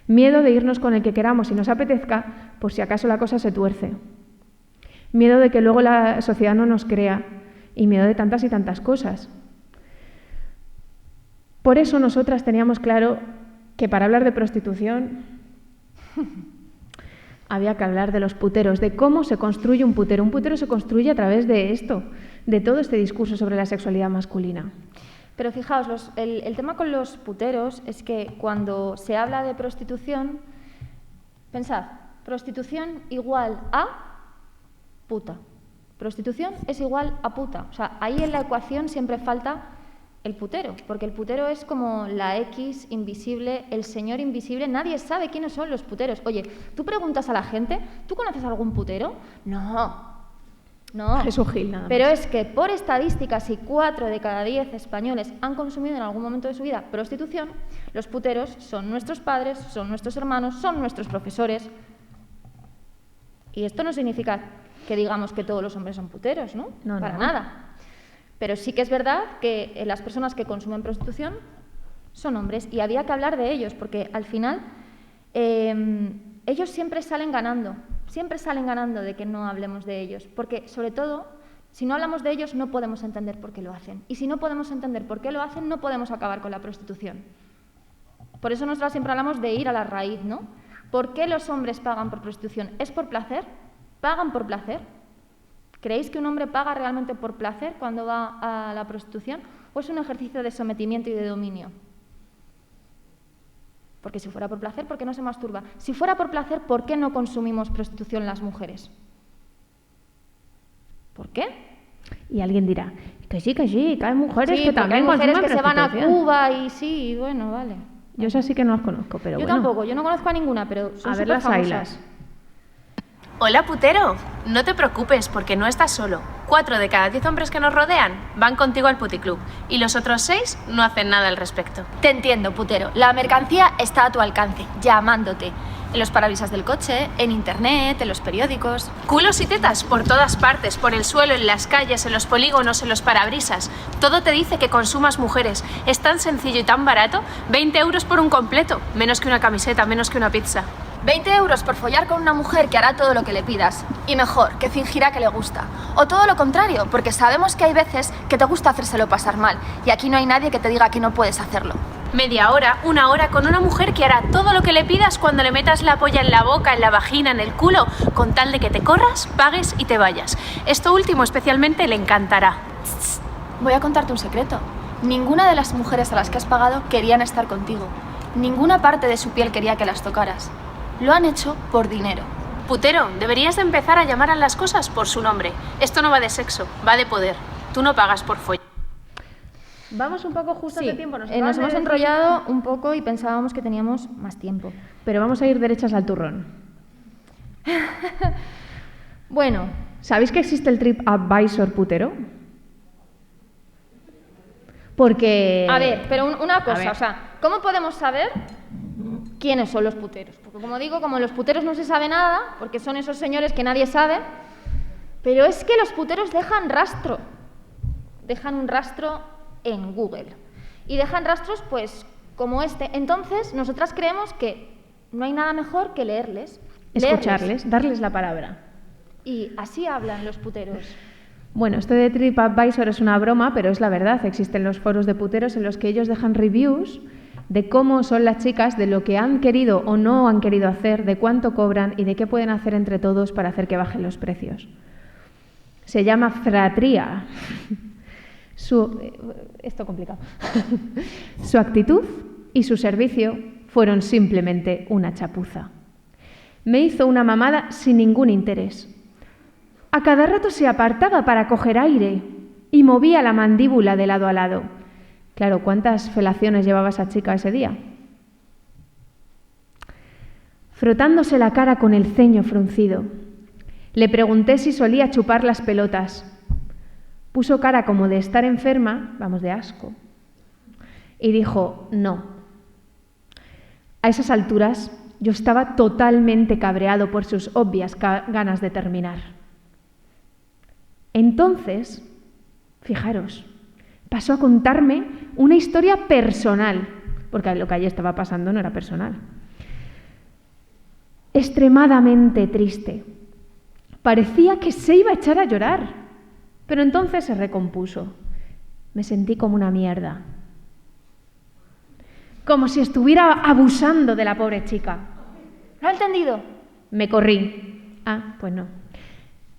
Miedo de irnos con el que queramos y nos apetezca por si acaso la cosa se tuerce. Miedo de que luego la sociedad no nos crea y miedo de tantas y tantas cosas. Por eso nosotras teníamos claro que para hablar de prostitución había que hablar de los puteros, de cómo se construye un putero. Un putero se construye a través de esto, de todo este discurso sobre la sexualidad masculina. Pero fijaos, el tema con los puteros es que cuando se habla de prostitución, pensad, prostitución igual a puta. Prostitución es igual a puta. O sea, ahí en la ecuación siempre falta el putero, porque el putero es como la X invisible, el señor invisible. Nadie sabe quiénes son los puteros. Oye, tú preguntas a la gente, ¿tú conoces algún putero? No. Es un gil, nada más. Pero es que por estadísticas, si 4 de cada 10 españoles han consumido en algún momento de su vida prostitución, los puteros son nuestros padres, son nuestros hermanos, son nuestros profesores. Y esto no significa que digamos que todos los hombres son puteros, ¿no? No, para nada. Pero sí que es verdad que las personas que consumen prostitución son hombres y había que hablar de ellos porque al final ellos siempre salen ganando de que no hablemos de ellos, porque sobre todo si no hablamos de ellos no podemos entender por qué lo hacen y si no podemos entender por qué lo hacen no podemos acabar con la prostitución. Por eso nosotros siempre hablamos de ir a la raíz, ¿no? ¿Por qué los hombres pagan por prostitución? ¿Es por placer? ¿Pagan por placer? ¿Creéis que un hombre paga realmente por placer cuando va a la prostitución? ¿O es un ejercicio de sometimiento y de dominio? Porque si fuera por placer, ¿por qué no se masturba? Si fuera por placer, ¿por qué no consumimos prostitución las mujeres? ¿Por qué? Y alguien dirá, que sí, que hay mujeres Sí, que porque hay también mujeres consumen que se van a prostitución. Cuba y sí, bueno, vale. Yo esas sí que no las conozco, pero Yo bueno. tampoco, yo no conozco a ninguna, pero son A ver las superfamosas. ailas. Hola, putero. No te preocupes, porque no estás solo. 4 de cada 10 hombres que nos rodean van contigo al puticlub y los otros 6 no hacen nada al respecto. Te entiendo, putero. La mercancía está a tu alcance, llamándote. En los parabrisas del coche, en internet, en los periódicos. Culos y tetas por todas partes, por el suelo, en las calles, en los polígonos, en los parabrisas. Todo te dice que consumas mujeres. Es tan sencillo y tan barato. 20 euros por un completo. Menos que una camiseta, menos que una pizza. 20 euros por follar con una mujer que hará todo lo que le pidas. Y mejor, que fingirá que le gusta. O todo lo contrario, porque sabemos que hay veces que te gusta hacérselo pasar mal. Y aquí no hay nadie que te diga que no puedes hacerlo. Media hora, una hora con una mujer que hará todo lo que le pidas cuando le metas la polla en la boca, en la vagina, en el culo, con tal de que te corras, pagues y te vayas. Esto último especialmente le encantará. Voy a contarte un secreto. Ninguna de las mujeres a las que has pagado querían estar contigo. Ninguna parte de su piel quería que las tocaras. Lo han hecho por dinero. Putero, deberías de empezar a llamar a las cosas por su nombre. Esto no va de sexo, va de poder. Tú no pagas por follar. Vamos un poco justo de tiempo. Nos hemos enrollado un poco y pensábamos que teníamos más tiempo. Pero vamos a ir derechas al turrón. Bueno, ¿sabéis que existe el TripAdvisor putero? Porque... a ver, pero una cosa, ver. o sea, ¿cómo podemos saber quiénes son los puteros? Porque como digo, como los puteros no se sabe nada, porque son esos señores que nadie sabe, pero es que los puteros dejan rastro. Dejan un rastro en Google. Y dejan rastros, pues, como este. Entonces, nosotras creemos que no hay nada mejor que leerles. Escucharles, darles la palabra. Y así hablan los puteros. Bueno, esto de TripAdvisor es una broma, pero es la verdad. Existen los foros de puteros en los que ellos dejan reviews de cómo son las chicas, de lo que han querido o no han querido hacer, de cuánto cobran y de qué pueden hacer entre todos para hacer que bajen los precios. Se llama fratría. Esto complicado. Su actitud y su servicio fueron simplemente una chapuza. Me hizo una mamada sin ningún interés. A cada rato se apartaba para coger aire y movía la mandíbula de lado a lado. Claro, ¿cuántas felaciones llevaba esa chica ese día? Frotándose la cara con el ceño fruncido. Le pregunté si solía chupar las pelotas. Puso cara como de estar enferma, vamos, de asco, y dijo no. A esas alturas yo estaba totalmente cabreado por sus obvias ganas de terminar. Entonces, fijaros, pasó a contarme una historia personal, porque lo que allí estaba pasando no era personal. Extremadamente triste. Parecía que se iba a echar a llorar. Pero entonces se recompuso. Me sentí como una mierda. Como si estuviera abusando de la pobre chica. ¿Lo ha entendido? Me corrí. Ah, pues no.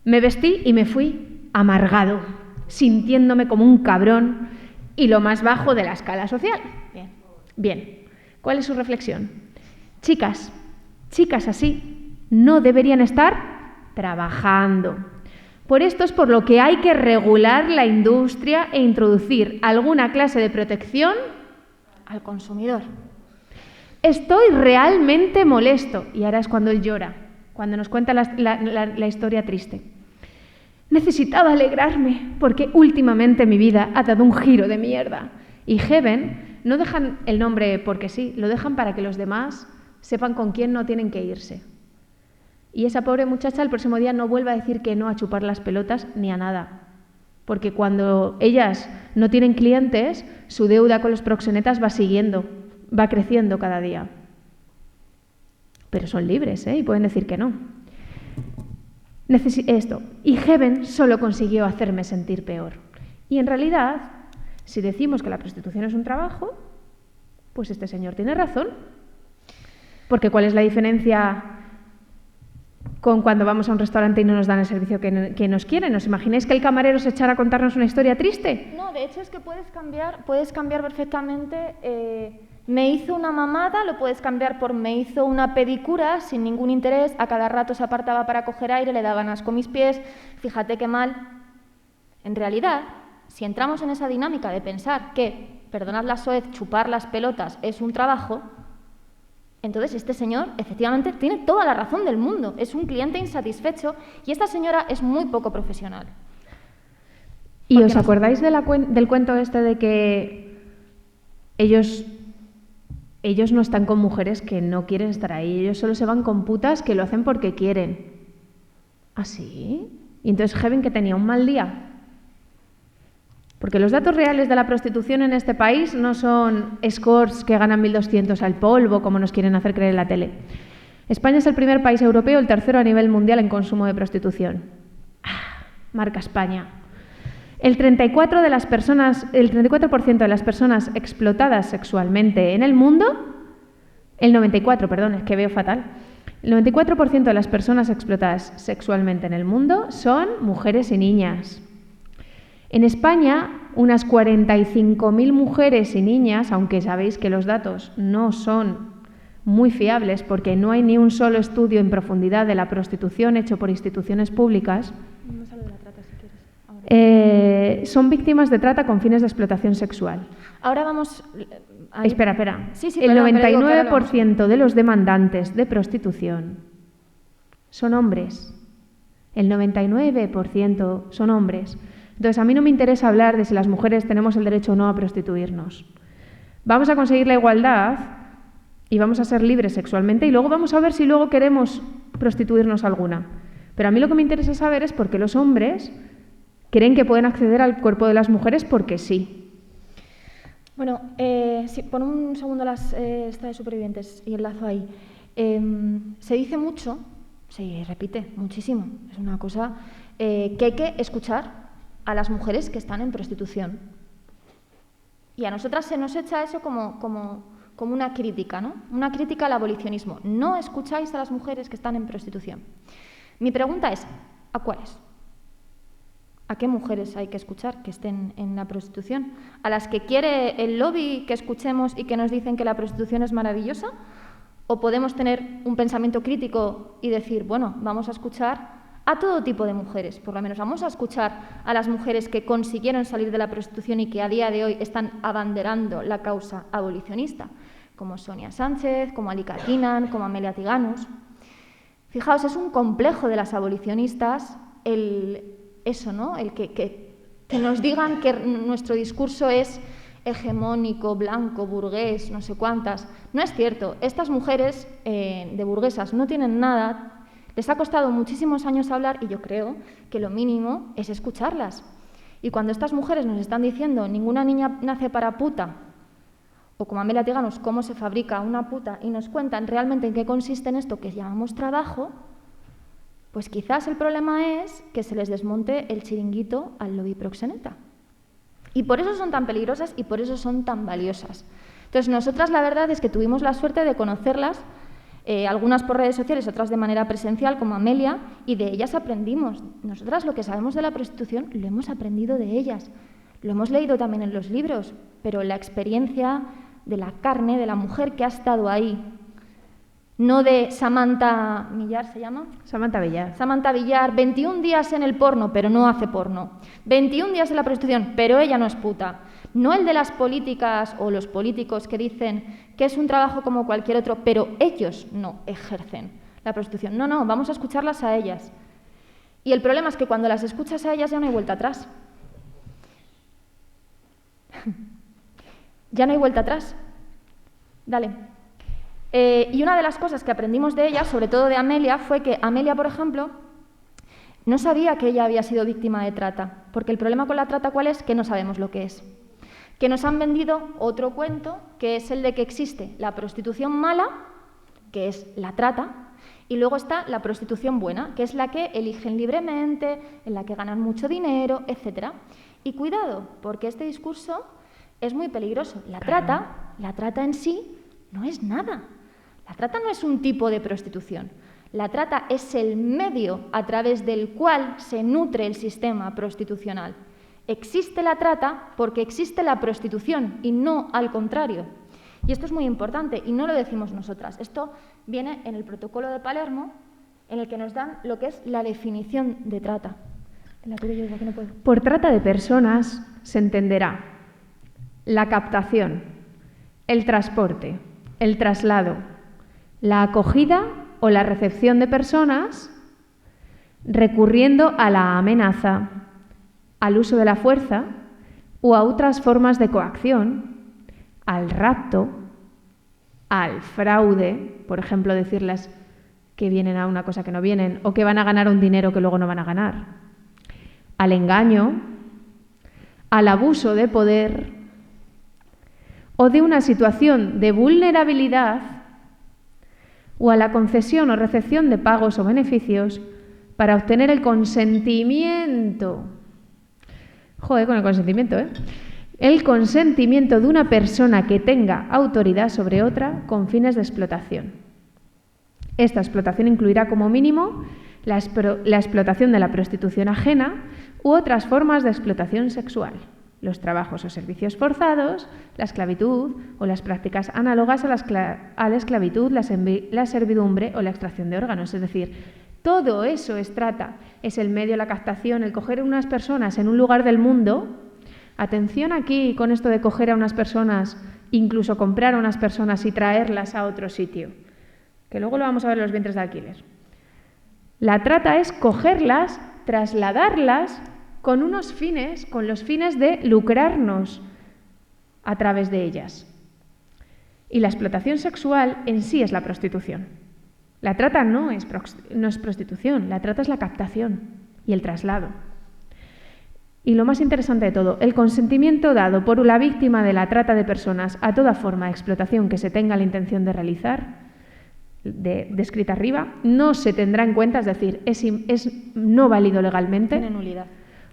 Me vestí y me fui amargado, sintiéndome como un cabrón y lo más bajo de la escala social. Bien. ¿Cuál es su reflexión? Chicas así no deberían estar trabajando. Por esto es por lo que hay que regular la industria e introducir alguna clase de protección al consumidor. Estoy realmente molesto. Y ahora es cuando él llora, cuando nos cuenta la historia triste. Necesitaba alegrarme porque últimamente mi vida ha dado un giro de mierda. Y Heaven no dejan el nombre porque sí, lo dejan para que los demás sepan con quién no tienen que irse. Y esa pobre muchacha el próximo día no vuelva a decir que no a chupar las pelotas ni a nada. Porque cuando ellas no tienen clientes, su deuda con los proxenetas va creciendo cada día. Pero son libres, y pueden decir que no. Esto. Y Heaven solo consiguió hacerme sentir peor. Y en realidad, si decimos que la prostitución es un trabajo, pues este señor tiene razón. Porque ¿cuál es la diferencia con cuando vamos a un restaurante y no nos dan el servicio que nos quieren? ¿Os imagináis que el camarero se echara a contarnos una historia triste? No, de hecho es que puedes cambiar perfectamente. Me hizo una mamada, lo puedes cambiar por me hizo una pedicura sin ningún interés, a cada rato se apartaba para coger aire, le daban asco mis pies, fíjate qué mal. En realidad, si entramos en esa dinámica de pensar que, perdonad la soez, chupar las pelotas es un trabajo, entonces este señor efectivamente tiene toda la razón del mundo, es un cliente insatisfecho y esta señora es muy poco profesional. ¿Y os acordáis del cuento este de que ellos no están con mujeres que no quieren estar ahí, ellos solo se van con putas que lo hacen porque quieren? ¿Ah, sí? Y entonces Heaven, que tenía un mal día. Porque los datos reales de la prostitución en este país no son escorts que ganan 1.200 al polvo, como nos quieren hacer creer en la tele. España es el primer país europeo, el tercero a nivel mundial en consumo de prostitución. Marca España. El 34% de las personas explotadas sexualmente en el mundo, el 94% de las personas explotadas sexualmente en el mundo son mujeres y niñas. En España, unas 45.000 mujeres y niñas, aunque sabéis que los datos no son muy fiables porque no hay ni un solo estudio en profundidad de la prostitución hecho por instituciones públicas, son víctimas de trata con fines de explotación sexual. Ahora vamos... Espera. Sí, el 99% de los demandantes de prostitución son hombres. El 99% son hombres. Entonces, a mí no me interesa hablar de si las mujeres tenemos el derecho o no a prostituirnos. Vamos a conseguir la igualdad y vamos a ser libres sexualmente y luego vamos a ver si luego queremos prostituirnos alguna. Pero a mí lo que me interesa saber es por qué los hombres creen que pueden acceder al cuerpo de las mujeres porque sí. Bueno, pon un segundo las esta de supervivientes y enlazo ahí. Se dice mucho, se repite muchísimo, es una cosa que hay que escuchar a las mujeres que están en prostitución. Y a nosotras se nos echa eso como una crítica, ¿no? Una crítica al abolicionismo. No escucháis a las mujeres que están en prostitución. Mi pregunta es, ¿a cuáles? ¿A qué mujeres hay que escuchar que estén en la prostitución? ¿A las que quiere el lobby que escuchemos y que nos dicen que la prostitución es maravillosa? ¿O podemos tener un pensamiento crítico y decir, bueno, vamos a escuchar a todo tipo de mujeres? Por lo menos vamos a escuchar a las mujeres que consiguieron salir de la prostitución y que a día de hoy están abanderando la causa abolicionista, como Sonia Sánchez, como Alika Kinan, como Amelia Tiganus. Fijaos, es un complejo de las abolicionistas eso, ¿no? El que nos digan que nuestro discurso es hegemónico, blanco, burgués, no sé cuántas. No es cierto. Estas mujeres de burguesas no tienen nada. Les ha costado muchísimos años hablar y yo creo que lo mínimo es escucharlas. Y cuando estas mujeres nos están diciendo ninguna niña nace para puta, o como Amelia Tiganus, cómo se fabrica una puta, y nos cuentan realmente en qué consiste en esto que llamamos trabajo, pues quizás el problema es que se les desmonte el chiringuito al lobby proxeneta. Y por eso son tan peligrosas y por eso son tan valiosas. Entonces, nosotras la verdad es que tuvimos la suerte de conocerlas, algunas por redes sociales, otras de manera presencial, como Amelia, y de ellas aprendimos. Nosotras lo que sabemos de la prostitución lo hemos aprendido de ellas. Lo hemos leído también en los libros, pero la experiencia de la carne, de la mujer que ha estado ahí, no de Samantha Villar, ¿se llama? Samantha Villar. Samantha Villar, 21 días en el porno, pero no hace porno. 21 días en la prostitución, pero ella no es puta. No el de las políticas o los políticos que dicen que es un trabajo como cualquier otro, pero ellos no ejercen la prostitución. No, vamos a escucharlas a ellas. Y el problema es que cuando las escuchas a ellas ya no hay vuelta atrás. Ya no hay vuelta atrás. Dale. Y una de las cosas que aprendimos de ella, sobre todo de Amelia, fue que Amelia, por ejemplo, no sabía que ella había sido víctima de trata, porque el problema con la trata, ¿cuál es? Que no sabemos lo que es. Que nos han vendido otro cuento, que es el de que existe la prostitución mala, que es la trata, y luego está la prostitución buena, que es la que eligen libremente, en la que ganan mucho dinero, etc. Y cuidado, porque este discurso es muy peligroso. La trata en sí no es nada. La trata no es un tipo de prostitución. La trata es el medio a través del cual se nutre el sistema prostitucional. Existe la trata porque existe la prostitución y no al contrario. Y esto es muy importante y no lo decimos nosotras. Esto viene en el protocolo de Palermo, en el que nos dan lo que es la definición de trata. Por trata de personas se entenderá la captación, el transporte, el traslado, la acogida o la recepción de personas recurriendo a la amenaza, al uso de la fuerza o a otras formas de coacción, al rapto, al fraude, por ejemplo, decirles que vienen a una cosa que no vienen o que van a ganar un dinero que luego no van a ganar, al engaño, al abuso de poder o de una situación de vulnerabilidad o a la concesión o recepción de pagos o beneficios para obtener el consentimiento. Joder, con el consentimiento, ¿eh? El consentimiento de una persona que tenga autoridad sobre otra con fines de explotación. Esta explotación incluirá como mínimo la explotación de la prostitución ajena u otras formas de explotación sexual, los trabajos o servicios forzados, la esclavitud o las prácticas análogas a la esclavitud, la servidumbre o la extracción de órganos. Es decir, todo eso es trata, es el medio, la captación, el coger a unas personas en un lugar del mundo. Atención aquí con esto de coger a unas personas, incluso comprar a unas personas y traerlas a otro sitio, que luego lo vamos a ver en los vientres de Aquiles. La trata es cogerlas, trasladarlas con unos fines, con los fines de lucrarnos a través de ellas. Y la explotación sexual en sí es la prostitución. La trata no es prostitución, la trata es la captación y el traslado. Y lo más interesante de todo, el consentimiento dado por la víctima de la trata de personas a toda forma de explotación que se tenga la intención de realizar, descrita arriba, no se tendrá en cuenta, es decir, es no válido legalmente. Tiene nulidad.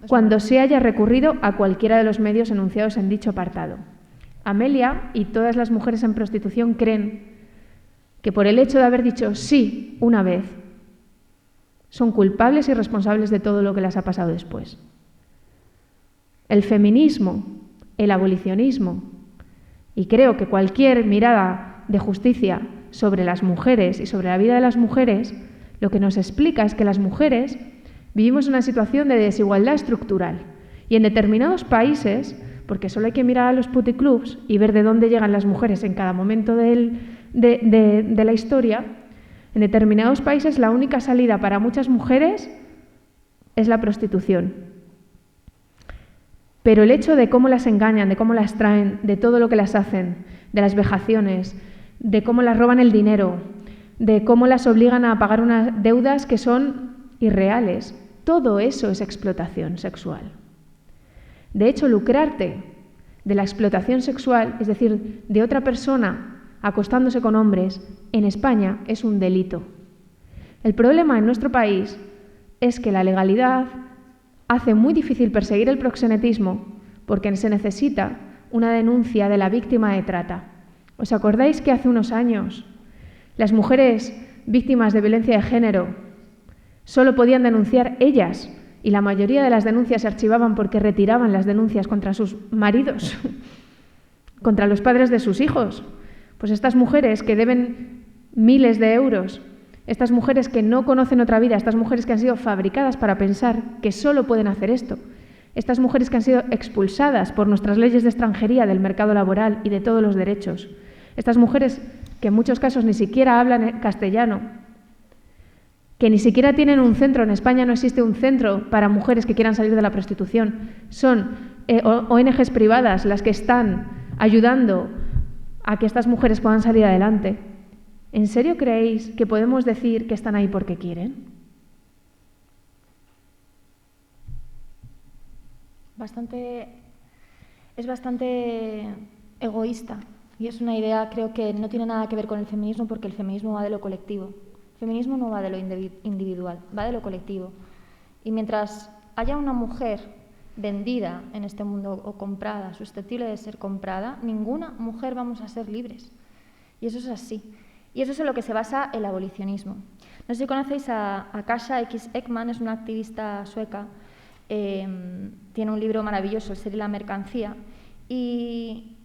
Cuando se haya recurrido a cualquiera de los medios enunciados en dicho apartado. Amelia y todas las mujeres en prostitución creen que por el hecho de haber dicho sí una vez, son culpables y responsables de todo lo que les ha pasado después. El feminismo, el abolicionismo y creo que cualquier mirada de justicia sobre las mujeres y sobre la vida de las mujeres, lo que nos explica es que las mujeres vivimos una situación de desigualdad estructural y en determinados países, porque solo hay que mirar a los puticlubs y ver de dónde llegan las mujeres en cada momento de la historia, en determinados países la única salida para muchas mujeres es la prostitución. Pero el hecho de cómo las engañan, de cómo las traen, de todo lo que las hacen, de las vejaciones, de cómo las roban el dinero, de cómo las obligan a pagar unas deudas que son irreales, todo eso es explotación sexual. De hecho, lucrarte de la explotación sexual, es decir, de otra persona acostándose con hombres, en España es un delito. El problema en nuestro país es que la legalidad hace muy difícil perseguir el proxenetismo porque se necesita una denuncia de la víctima de trata. ¿Os acordáis que hace unos años las mujeres víctimas de violencia de género solo podían denunciar ellas y la mayoría de las denuncias se archivaban porque retiraban las denuncias contra sus maridos, contra los padres de sus hijos? Pues estas mujeres que deben miles de euros, estas mujeres que no conocen otra vida, estas mujeres que han sido fabricadas para pensar que solo pueden hacer esto, estas mujeres que han sido expulsadas por nuestras leyes de extranjería del mercado laboral y de todos los derechos, estas mujeres que en muchos casos ni siquiera hablan castellano, que ni siquiera tienen un centro, en España no existe un centro para mujeres que quieran salir de la prostitución, son ONGs privadas las que están ayudando a que estas mujeres puedan salir adelante. ¿En serio creéis que podemos decir que están ahí porque quieren? Es bastante egoísta y es una idea, creo que no tiene nada que ver con el feminismo porque el feminismo va de lo colectivo. El feminismo no va de lo individual, va de lo colectivo. Y mientras haya una mujer vendida en este mundo o comprada, susceptible de ser comprada, ninguna mujer vamos a ser libres. Y eso es así. Y eso es en lo que se basa el abolicionismo. No sé si conocéis a Kasia X. Ekman, es una activista sueca, tiene un libro maravilloso, El ser y la mercancía, y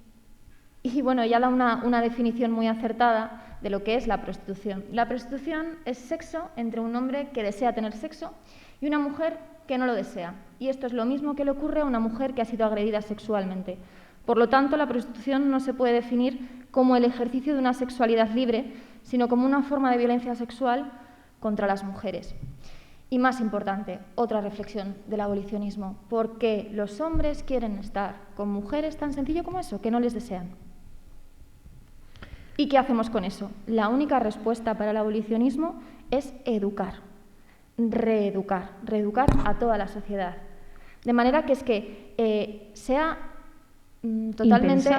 bueno, ella da una definición muy acertada de lo que es la prostitución. La prostitución es sexo entre un hombre que desea tener sexo y una mujer que no lo desea. Y esto es lo mismo que le ocurre a una mujer que ha sido agredida sexualmente. Por lo tanto, la prostitución no se puede definir como el ejercicio de una sexualidad libre, sino como una forma de violencia sexual contra las mujeres. Y más importante, otra reflexión del abolicionismo. ¿Por qué los hombres quieren estar con mujeres tan sencillo como eso, que no les desean? ¿Y qué hacemos con eso? La única respuesta para el abolicionismo es educar, reeducar a toda la sociedad. De manera que es que sea totalmente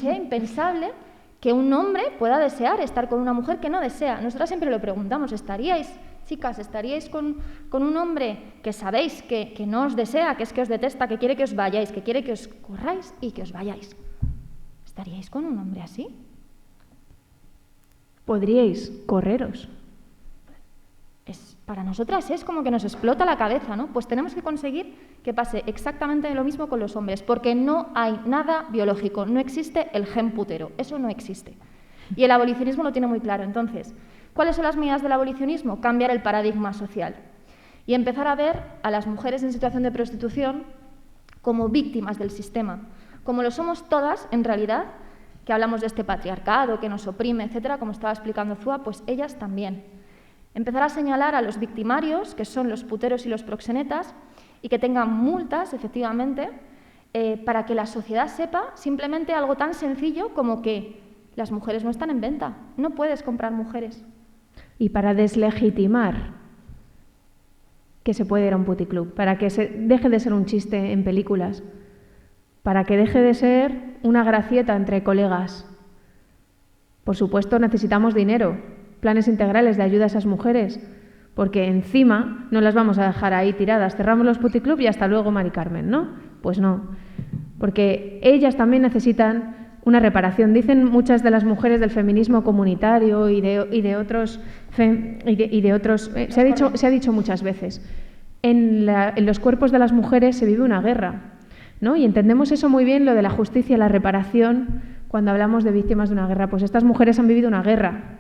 impensable que un hombre pueda desear estar con una mujer que no desea. Nosotras siempre lo preguntamos, chicas, ¿estaríais con un hombre que sabéis que no os desea, que es que os detesta, que quiere que os vayáis, que quiere que os corráis y que os vayáis? ¿Estaríais con un hombre así? ¿Podríais correros? Para nosotras es como que nos explota la cabeza, ¿no? Pues tenemos que conseguir que pase exactamente lo mismo con los hombres, porque no hay nada biológico, no existe el gen putero, eso no existe. Y el abolicionismo lo tiene muy claro. Entonces, ¿cuáles son las medidas del abolicionismo? Cambiar el paradigma social y empezar a ver a las mujeres en situación de prostitución como víctimas del sistema, como lo somos todas en realidad, que hablamos de este patriarcado que nos oprime, etcétera, como estaba explicando Zua, pues ellas también. Empezar a señalar a los victimarios, que son los puteros y los proxenetas, y que tengan multas, efectivamente, para que la sociedad sepa simplemente algo tan sencillo como que las mujeres no están en venta, no puedes comprar mujeres. Y para deslegitimar que se puede ir a un puticlub, para que deje de ser un chiste en películas, para que deje de ser una gracieta entre colegas. Por supuesto, necesitamos dinero, planes integrales de ayuda a esas mujeres, porque encima no las vamos a dejar ahí tiradas, cerramos los puticlubs y hasta luego, Mari Carmen, ¿no? Pues no, porque ellas también necesitan una reparación. Dicen muchas de las mujeres del feminismo comunitario y de otros, se ha dicho muchas veces, en los cuerpos de las mujeres se vive una guerra, ¿no? Y entendemos eso muy bien, lo de la justicia y la reparación, cuando hablamos de víctimas de una guerra. Pues estas mujeres han vivido una guerra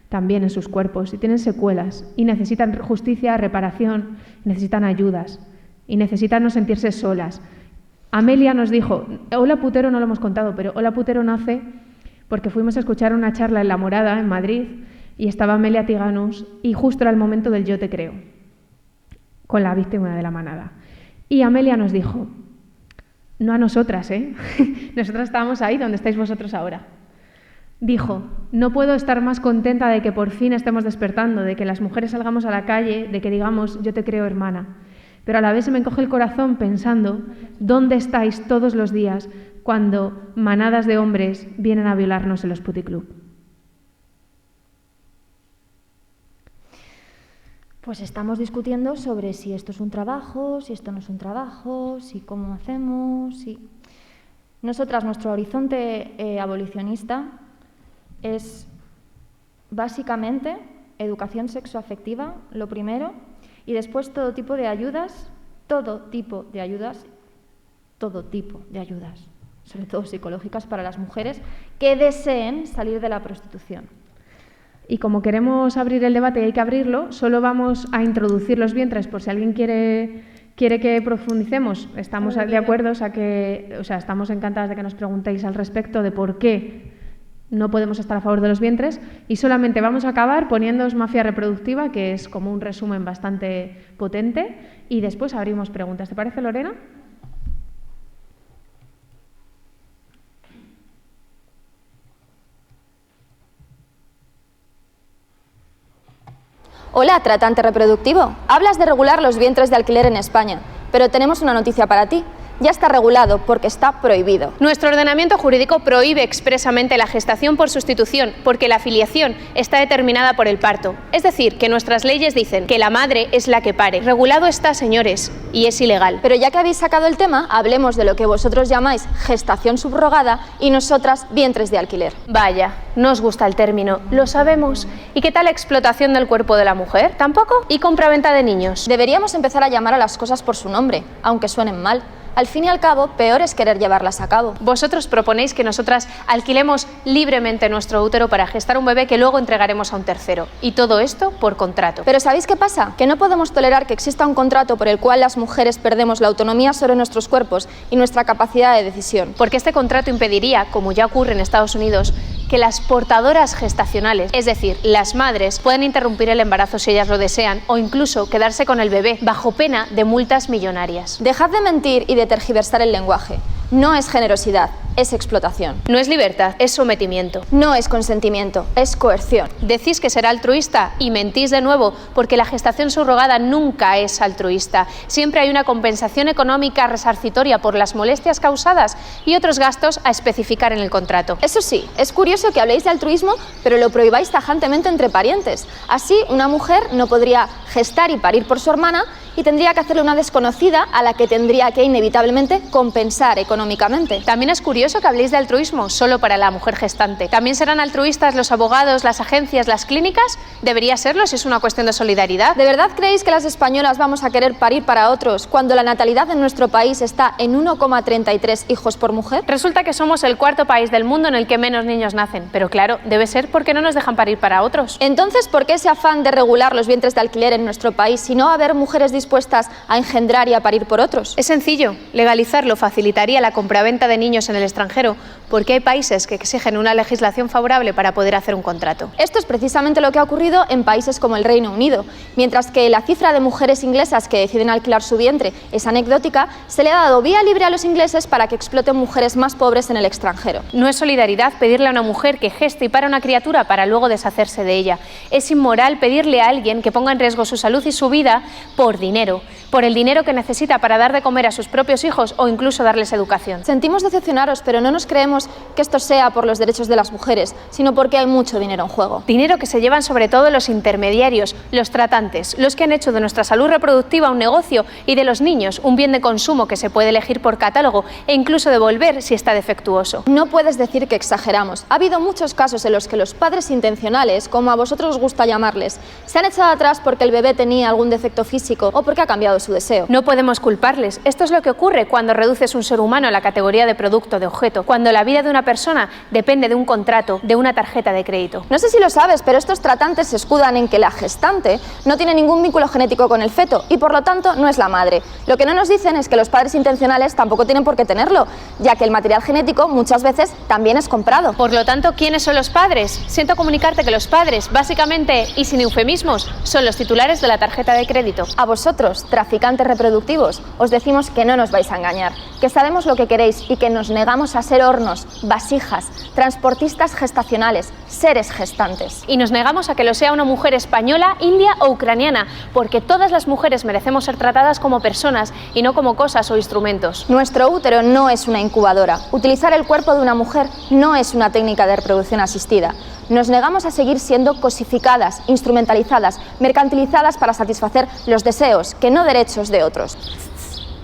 también en sus cuerpos y tienen secuelas y necesitan justicia, reparación, necesitan ayudas y necesitan no sentirse solas. Amelia nos dijo, Hola Putero no lo hemos contado, pero Hola Putero nace porque fuimos a escuchar una charla en La Morada, en Madrid, y estaba Amelia Tiganus y justo era el momento del Yo te creo, con la víctima de la manada. Y Amelia nos dijo, no a nosotras, nosotras estábamos ahí donde estáis vosotros ahora. Dijo, no puedo estar más contenta de que por fin estemos despertando, de que las mujeres salgamos a la calle, de que digamos, yo te creo hermana. Pero a la vez se me encoge el corazón pensando, ¿dónde estáis todos los días cuando manadas de hombres vienen a violarnos en los puticlub? Pues estamos discutiendo sobre si esto es un trabajo, si esto no es un trabajo, si cómo hacemos, si... Nosotras, nuestro horizonte abolicionista es básicamente educación sexoafectiva, lo primero, y después todo tipo de ayudas, sobre todo psicológicas para las mujeres que deseen salir de la prostitución. Y como queremos abrir el debate y hay que abrirlo, solo vamos a introducir los vientres por si alguien quiere que profundicemos. Estamos de acuerdo, estamos encantadas de que nos preguntéis al respecto de por qué no podemos estar a favor de los vientres, y solamente vamos a acabar poniéndoos mafia reproductiva, que es como un resumen bastante potente, y después abrimos preguntas. ¿Te parece, Lorena? Hola, tratante reproductivo. Hablas de regular los vientres de alquiler en España, pero tenemos una noticia para ti. Ya está regulado porque está prohibido. Nuestro ordenamiento jurídico prohíbe expresamente la gestación por sustitución porque la filiación está determinada por el parto. Es decir, que nuestras leyes dicen que la madre es la que pare. Regulado está, señores, y es ilegal. Pero ya que habéis sacado el tema, hablemos de lo que vosotros llamáis gestación subrogada y nosotras vientres de alquiler. Vaya, no os gusta el término, lo sabemos. ¿Y qué tal la explotación del cuerpo de la mujer? ¿Tampoco? ¿Y compraventa de niños? Deberíamos empezar a llamar a las cosas por su nombre, aunque suenen mal. Al fin y al cabo, peor es querer llevarlas a cabo. Vosotros proponéis que nosotras alquilemos libremente nuestro útero para gestar un bebé que luego entregaremos a un tercero. Y todo esto por contrato. Pero ¿sabéis qué pasa? Que no podemos tolerar que exista un contrato por el cual las mujeres perdemos la autonomía sobre nuestros cuerpos y nuestra capacidad de decisión. Porque este contrato impediría, como ya ocurre en Estados Unidos, que las portadoras gestacionales, es decir, las madres, puedan interrumpir el embarazo si ellas lo desean o incluso quedarse con el bebé bajo pena de multas millonarias. Dejad de mentir y de tergiversar el lenguaje. No es generosidad, es explotación. No es libertad, es sometimiento. No es consentimiento, es coerción. Decís que será altruista y mentís de nuevo porque la gestación subrogada nunca es altruista. Siempre hay una compensación económica resarcitoria por las molestias causadas y otros gastos a especificar en el contrato. Eso sí, es curioso que habléis de altruismo, pero lo prohibáis tajantemente entre parientes. Así, una mujer no podría gestar y parir por su hermana y tendría que hacerle una desconocida a la que tendría que inevitablemente compensar económicamente. También es curioso que habléis de altruismo solo para la mujer gestante. ¿También serán altruistas los abogados, las agencias, las clínicas? Debería serlo si es una cuestión de solidaridad. ¿De verdad creéis que las españolas vamos a querer parir para otros cuando la natalidad en nuestro país está en 1,33 hijos por mujer? Resulta que somos el cuarto país del mundo en el que menos niños nacen, pero claro, debe ser porque no nos dejan parir para otros. Entonces, ¿por qué ese afán de regular los vientres de alquiler en nuestro país si no va a haber mujeres dispuestas a engendrar y a parir por otros? Es sencillo, legalizarlo facilitaría la compraventa de niños en el extranjero, porque hay países que exigen una legislación favorable para poder hacer un contrato. Esto es precisamente lo que ha ocurrido en países como el Reino Unido. Mientras que la cifra de mujeres inglesas que deciden alquilar su vientre es anecdótica, se le ha dado vía libre a los ingleses para que exploten mujeres más pobres en el extranjero. No es solidaridad pedirle a una mujer que geste y pare una criatura para luego deshacerse de ella. Es inmoral pedirle a alguien que ponga en riesgo su salud y su vida por dinero, por el dinero que necesita para dar de comer a sus propios hijos o incluso darles educación. Sentimos decepcionaros, pero no nos creemos que esto sea por los derechos de las mujeres, sino porque hay mucho dinero en juego. Dinero que se llevan sobre todo los intermediarios, los tratantes, los que han hecho de nuestra salud reproductiva un negocio y de los niños un bien de consumo que se puede elegir por catálogo e incluso devolver si está defectuoso. No puedes decir que exageramos. Ha habido muchos casos en los que los padres intencionales, como a vosotros os gusta llamarles, se han echado atrás porque el bebé tenía algún defecto físico o porque ha cambiado su deseo. No podemos culparles. Esto es lo que ocurre cuando reduces un ser humano a la categoría de producto, de objeto, cuando la vida de una persona depende de un contrato, de una tarjeta de crédito. No sé si lo sabes, pero estos tratantes se escudan en que la gestante no tiene ningún vínculo genético con el feto y por lo tanto no es la madre. Lo que no nos dicen es que los padres intencionales tampoco tienen por qué tenerlo, ya que el material genético muchas veces también es comprado. Por lo tanto, ¿quiénes son los padres? Siento comunicarte que los padres, básicamente y sin eufemismos, son los titulares de la tarjeta de crédito. A vosotros, traficantes reproductivos, os decimos que no nos vais a engañar, que sabemos lo que queréis y que nos negamos a ser hornos, vasijas, transportistas gestacionales, seres gestantes. Y nos negamos a que lo sea una mujer española, india o ucraniana, porque todas las mujeres merecemos ser tratadas como personas y no como cosas o instrumentos. Nuestro útero no es una incubadora. Utilizar el cuerpo de una mujer no es una técnica de reproducción asistida. Nos negamos a seguir siendo cosificadas, instrumentalizadas, mercantilizadas para satisfacer los deseos, que no derechos de otros.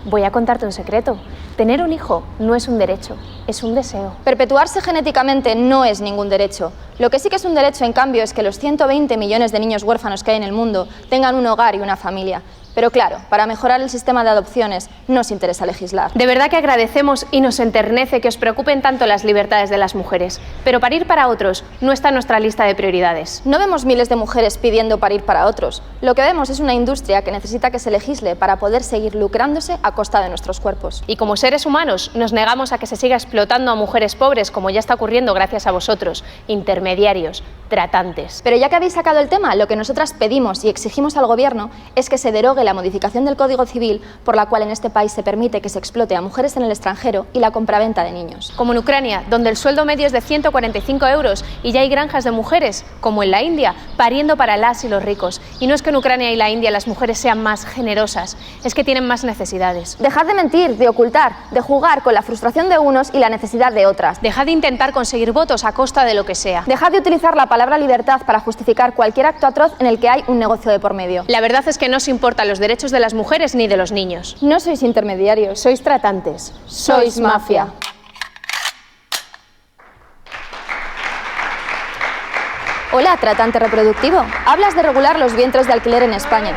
Voy a contarte un secreto. Tener un hijo no es un derecho, es un deseo. Perpetuarse genéticamente no es ningún derecho. Lo que sí que es un derecho, en cambio, es que los 120 millones de niños huérfanos que hay en el mundo tengan un hogar y una familia. Pero claro, para mejorar el sistema de adopciones nos interesa legislar. De verdad que agradecemos y nos enternece que os preocupen tanto las libertades de las mujeres, pero parir para otros no está en nuestra lista de prioridades. No vemos miles de mujeres pidiendo parir para otros. Lo que vemos es una industria que necesita que se legisle para poder seguir lucrándose a costa de nuestros cuerpos. Y como seres humanos nos negamos a que se siga explotando a mujeres pobres, como ya está ocurriendo gracias a vosotros, intermediarios, tratantes. Pero ya que habéis sacado el tema, lo que nosotras pedimos y exigimos al Gobierno es que se derogue la modificación del Código Civil por la cual en este país se permite que se explote a mujeres en el extranjero y la compraventa de niños. Como en Ucrania, donde el sueldo medio es de 145 euros y ya hay granjas de mujeres, como en la India, pariendo para las y los ricos. Y no es que en Ucrania y la India las mujeres sean más generosas, es que tienen más necesidades. Dejad de mentir, de ocultar, de jugar con la frustración de unos y la necesidad de otras. Dejad de intentar conseguir votos a costa de lo que sea. Dejad de utilizar la palabra libertad para justificar cualquier acto atroz en el que hay un negocio de por medio. La verdad es que no os importan los derechos de las mujeres ni de los niños. No sois intermediarios, sois tratantes, sois mafia. Hola, tratante reproductivo. Hablas de regular los vientres de alquiler en España.